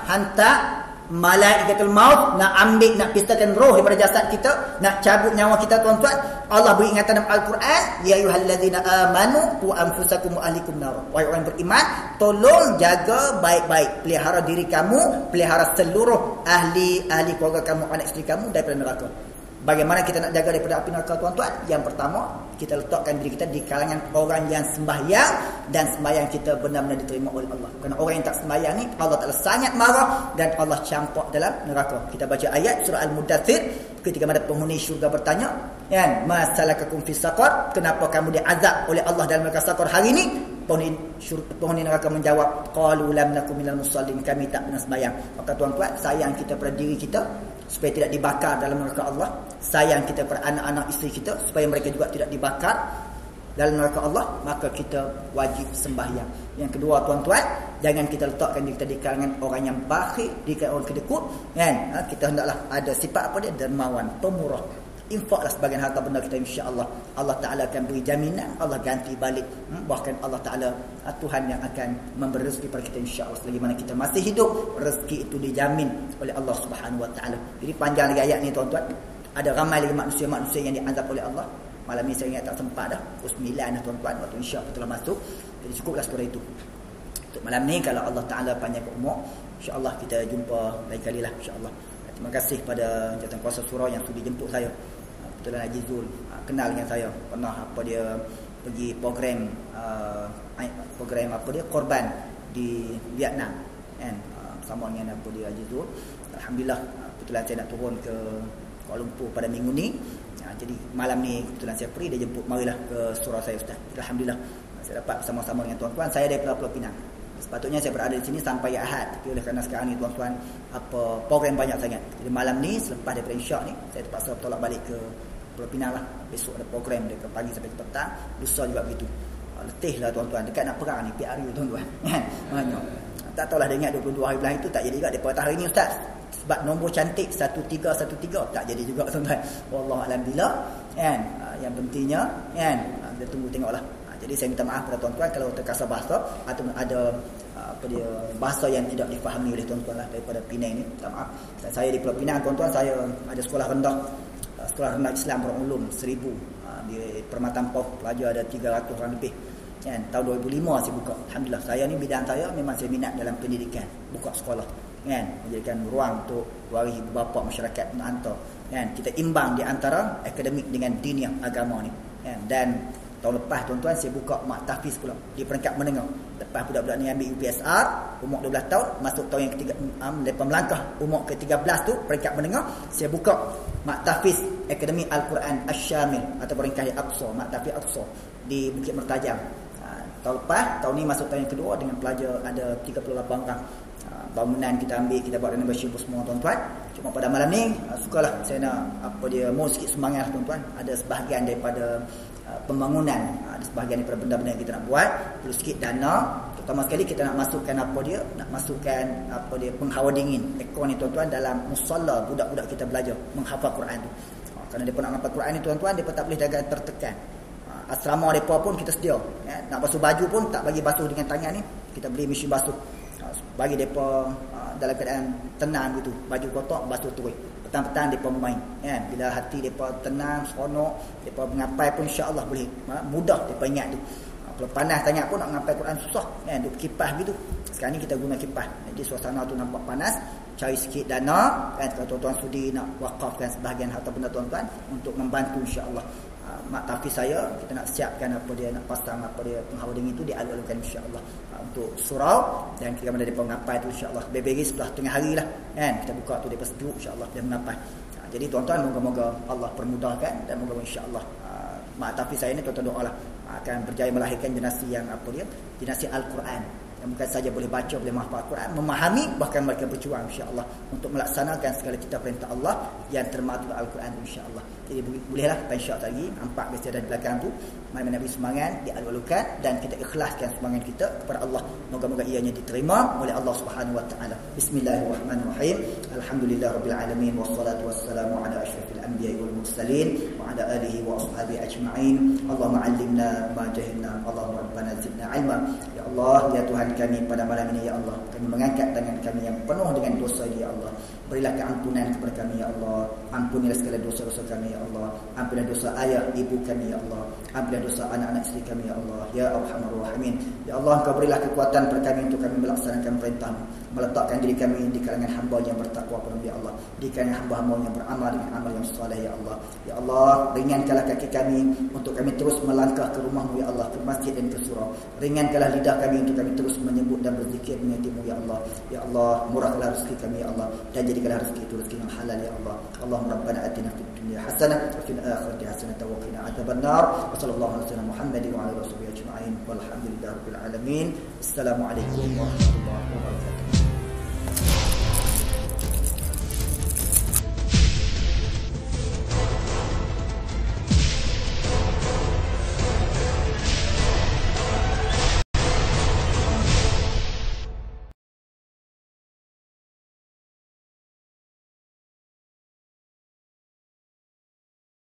hantar malaikatul maut, nak ambil, nak pisahkan roh daripada jasad kita, nak cabut nyawa kita, tuan-tuan, Allah beri ingatan dalam Al-Quran, ya ayyuhallazina amanu qu anfusakum wa ahlikum nar. Wahai orang beriman, tolong jaga baik-baik, pelihara diri kamu, pelihara seluruh ahli keluarga kamu, anak isteri kamu daripada neraka. Bagaimana kita nak jaga daripada api neraka, tuan-tuan? Yang pertama, kita letakkan diri kita di kalangan orang yang sembahyang, dan sembahyang kita benar-benar diterima oleh Allah. Kerana orang yang tak sembahyang ni, Allah Ta'ala sangat marah dan Allah campak dalam neraka. Kita baca ayat surah Al-Mudaththir, ketika mana penghuni syurga bertanya, kan, ma salakakum fis saqar, kenapa kamu diazab oleh Allah dalam neraka saqar hari ini? Penghuni neraka menjawab, qalu lam nakum minal musallin, kami tak pernah sembahyang. Maka tuan-tuan, sayang kita pada diri kita supaya tidak dibakar dalam neraka Allah. Sayang kita pada anak-anak isteri kita supaya mereka juga tidak dibakar dalam neraka Allah. Maka kita wajib sembahyang. Yang kedua, tuan-tuan, jangan kita letakkan diri kita di kalangan orang yang bakhil, di kalangan orang kedekut, kan? Kita hendaklah ada sifat apa dia? Dermawan, pemurah. Infaklah sebagian harta benda kita, insya-Allah. Allah Ta'ala akan beri jaminan, Allah ganti balik. Bahkan Allah Ta'ala, Tuhan yang akan memberi rezeki pada kita, insya-Allah. Selagi mana kita masih hidup, rezeki itu dijamin oleh Allah Subhanahu Wa Ta'ala. Jadi panjang lagi ayat ni, tuan-tuan. Ada ramai lagi manusia-manusia yang diazab oleh Allah. Malam ni saya ingat tak sempat dah. Pukul 9 dah, tuan-tuan. Waktu insya-Allah telah masuk. Jadi cukuplah sekadar itu. Untuk malam ni, kalau Allah Ta'ala panjangkan umur, insya-Allah kita jumpa lain kali lah, insya-Allah. Terima kasih pada jawatan kuasa surau yang sudi jemput saya. Kebetulan Haji Zul kenal dengan saya, pernah dia pergi program korban di Vietnam, kan, sama dengan dia Haji Zul. Alhamdulillah, kebetulan saya nak turun ke Kuala Lumpur pada minggu ni. Jadi malam ni kebetulan saya free, dia jemput, marilah ke surau saya, Ustaz. Alhamdulillah, saya dapat bersama-sama dengan tuan-tuan. Saya daripada Pulau Pinang. Sepatutnya saya berada di sini sampai Ahad, tapi oleh kerana sekarang ni, tuan-tuan, program banyak sangat. Jadi malam ni, selepas daripada insya' ni, saya terpaksa tolak balik ke Pulau Pinang lah. Besok ada program dari pagi sampai petang. Lusa juga begitu. Letih lah, tuan-tuan. Dekat nak perang ni, PRU, tuan-tuan. Tak tahulah dia ingat 22 hari bulan itu, tak jadi juga daripada hari ni, Ustaz. Sebab nombor cantik 1313 tak jadi juga, tuan-tuan. Wallahu a'lam billah, kan. Yang pentingnya, kan, kita tunggu tengoklah. Jadi saya minta maaf kepada tuan-tuan kalau terkasar bahasa atau ada bahasa yang tidak difahami oleh tuan-tuan lah daripada Penang ni. Minta maaf. Dan saya di Pulau Pinang, tuan-tuan, saya ada sekolah rendah Islam Darul Ulum 1000 di Permatan Poh. Pelajar ada 300 orang lebih. Kan, tahun 2005 saya buka. Alhamdulillah, saya ni bidang saya memang saya minat dalam pendidikan, buka sekolah, kan, menjadikan ruang untuk waris ibu bapa masyarakat menghantar, kan, kita imbang di antara akademik dengan dinia agama ni, kan. Dan tahun lepas, tuan-tuan, saya buka mak tahfiz pula di peringkat menengah. Lepas budak-budak ni ambil UPSR umur 12 tahun, masuk tahun yang ketiga, lepas melangkah umur ke-13 tu, peringkat menengah, saya buka mak tahfiz Akademi Al-Quran Asy-Syamil atau peringkat Aqsa, mak tahfiz Aqsa di Bukit Mertajam. Tahun lepas, tahun ni masuk tahun yang kedua dengan pelajar ada 38 orang. Bangunan kita ambil, kita buat renovation semua, tuan-tuan. Cuma pada malam ni, sukalah saya nak mau sikit semangat, tuan-tuan. Ada sebahagian daripada pembangunan, ada sebahagian daripada benda-benda yang kita nak buat, perlu sikit dana. Terutama sekali kita nak masukkan penghawa dingin ekor ni, tuan-tuan, dalam musalla budak-budak kita belajar menghafal Quran tu. Kerana mereka nak menghafal Quran ni, tuan-tuan, mereka tak boleh jaga tertekan. Asrama mereka pun kita sedia, ya. Nak basuh baju pun tak bagi basuh dengan tangan ni, kita beli mesin basuh, bagi mereka dalam keadaan tenang gitu. Baju kotor basuh terus, petang-petang mereka bermain, kan. Bila hati mereka tenang, seronok, mereka mengapai pun insya-Allah boleh mudah mereka ingat tu. Kalau panas sangat pun nak mengapai Quran susah, kan, duk kipas gitu. Sekarang ni kita guna kipas, jadi suasana tu nampak panas. Cari sikit dana, kan, kalau tuan-tuan sudi nak wakafkan sebahagian harta benda tuan-tuan untuk membantu, insya-Allah. Mak tahfiz saya, kita nak siapkan nak pasang penghawa dingin itu dialur-alurkan, insya-Allah, untuk surau, dan kita mana depa mengapai tu, insya-Allah. Beberi sebelah tengah hari lah, kan, kita buka tu depa sejuk, insya-Allah dia mengapai. Jadi tuan-tuan, moga-moga Allah permudahkan, dan moga-moga insya-Allah mak tahfiz saya ni, tuan-tuan doalah akan berjaya melahirkan generasi yang generasi Al-Quran, yang bukan saja boleh baca, boleh menghafal Al-Quran, memahami, bahkan mereka berjuang insya-Allah untuk melaksanakan segala cita perintah Allah yang termaktub Al-Quran insya-Allah. Jadi bolehlah insya lagi nampak biasa ada di belakang tu mana Nabi semangat dialwalukan dan kita ikhlaskan semangat kita kepada Allah. Moga-moga ianya diterima oleh Allah Subhanahu wa taala. Bismillahirrahmanirrahim. Alhamdulillahirabbil alamin wassalatu wassalamu ala asyrafil anbiya'i wal mursalin wa ala alihi wa ashabihi ajma'in. Allahumma 'allimna ma jahilna. Allahumma rabbana zidna 'ilma. Ya Allah, ya Tuhan kami pada malam ini ya Allah, kami mengangkat tangan kami yang penuh dengan dosa ya Allah. Berilah keampunan kepada kami ya Allah. Ampunilah segala dosa-dosa kami ya Allah. Ampunilah dosa ayah ibu kami ya Allah. Ampunilah dosa anak-anak isteri kami ya Allah. Ya Arhamar Rahimin. Ya Allah, Engkau berilah kekuatan kepada kami untuk kami melaksanakan perintah-Mu, meletakkan diri kami di kalangan hamba yang bertakwa kepada ya Allah, di kalangan hamba-hamba yang beramal dengan amal yang soleh ya Allah. Ya Allah, ringankanlah kaki kami untuk kami terus melangkah ke rumah-Mu ya Allah, ke masjid dan ke surau. Ringankanlah lidah kami untuk kami terus menyebut dan berzikir menyebut-Mu ya Allah. Ya Allah, murahkanlah rezeki kami ya Allah, dan jadikanlah rezeki itu rezeki yang halal ya Allah. Allahumma rabbana atina fid dunya hasanah wa fil akhirati hasanah wa qina adzabannar. Wa sallallahu alaihi wasallam Muhammadin wa ala alihi ajma'in. Walhamdulillahirabbil alamin. Assalamualaikum warahmatullahi wabarakatuh.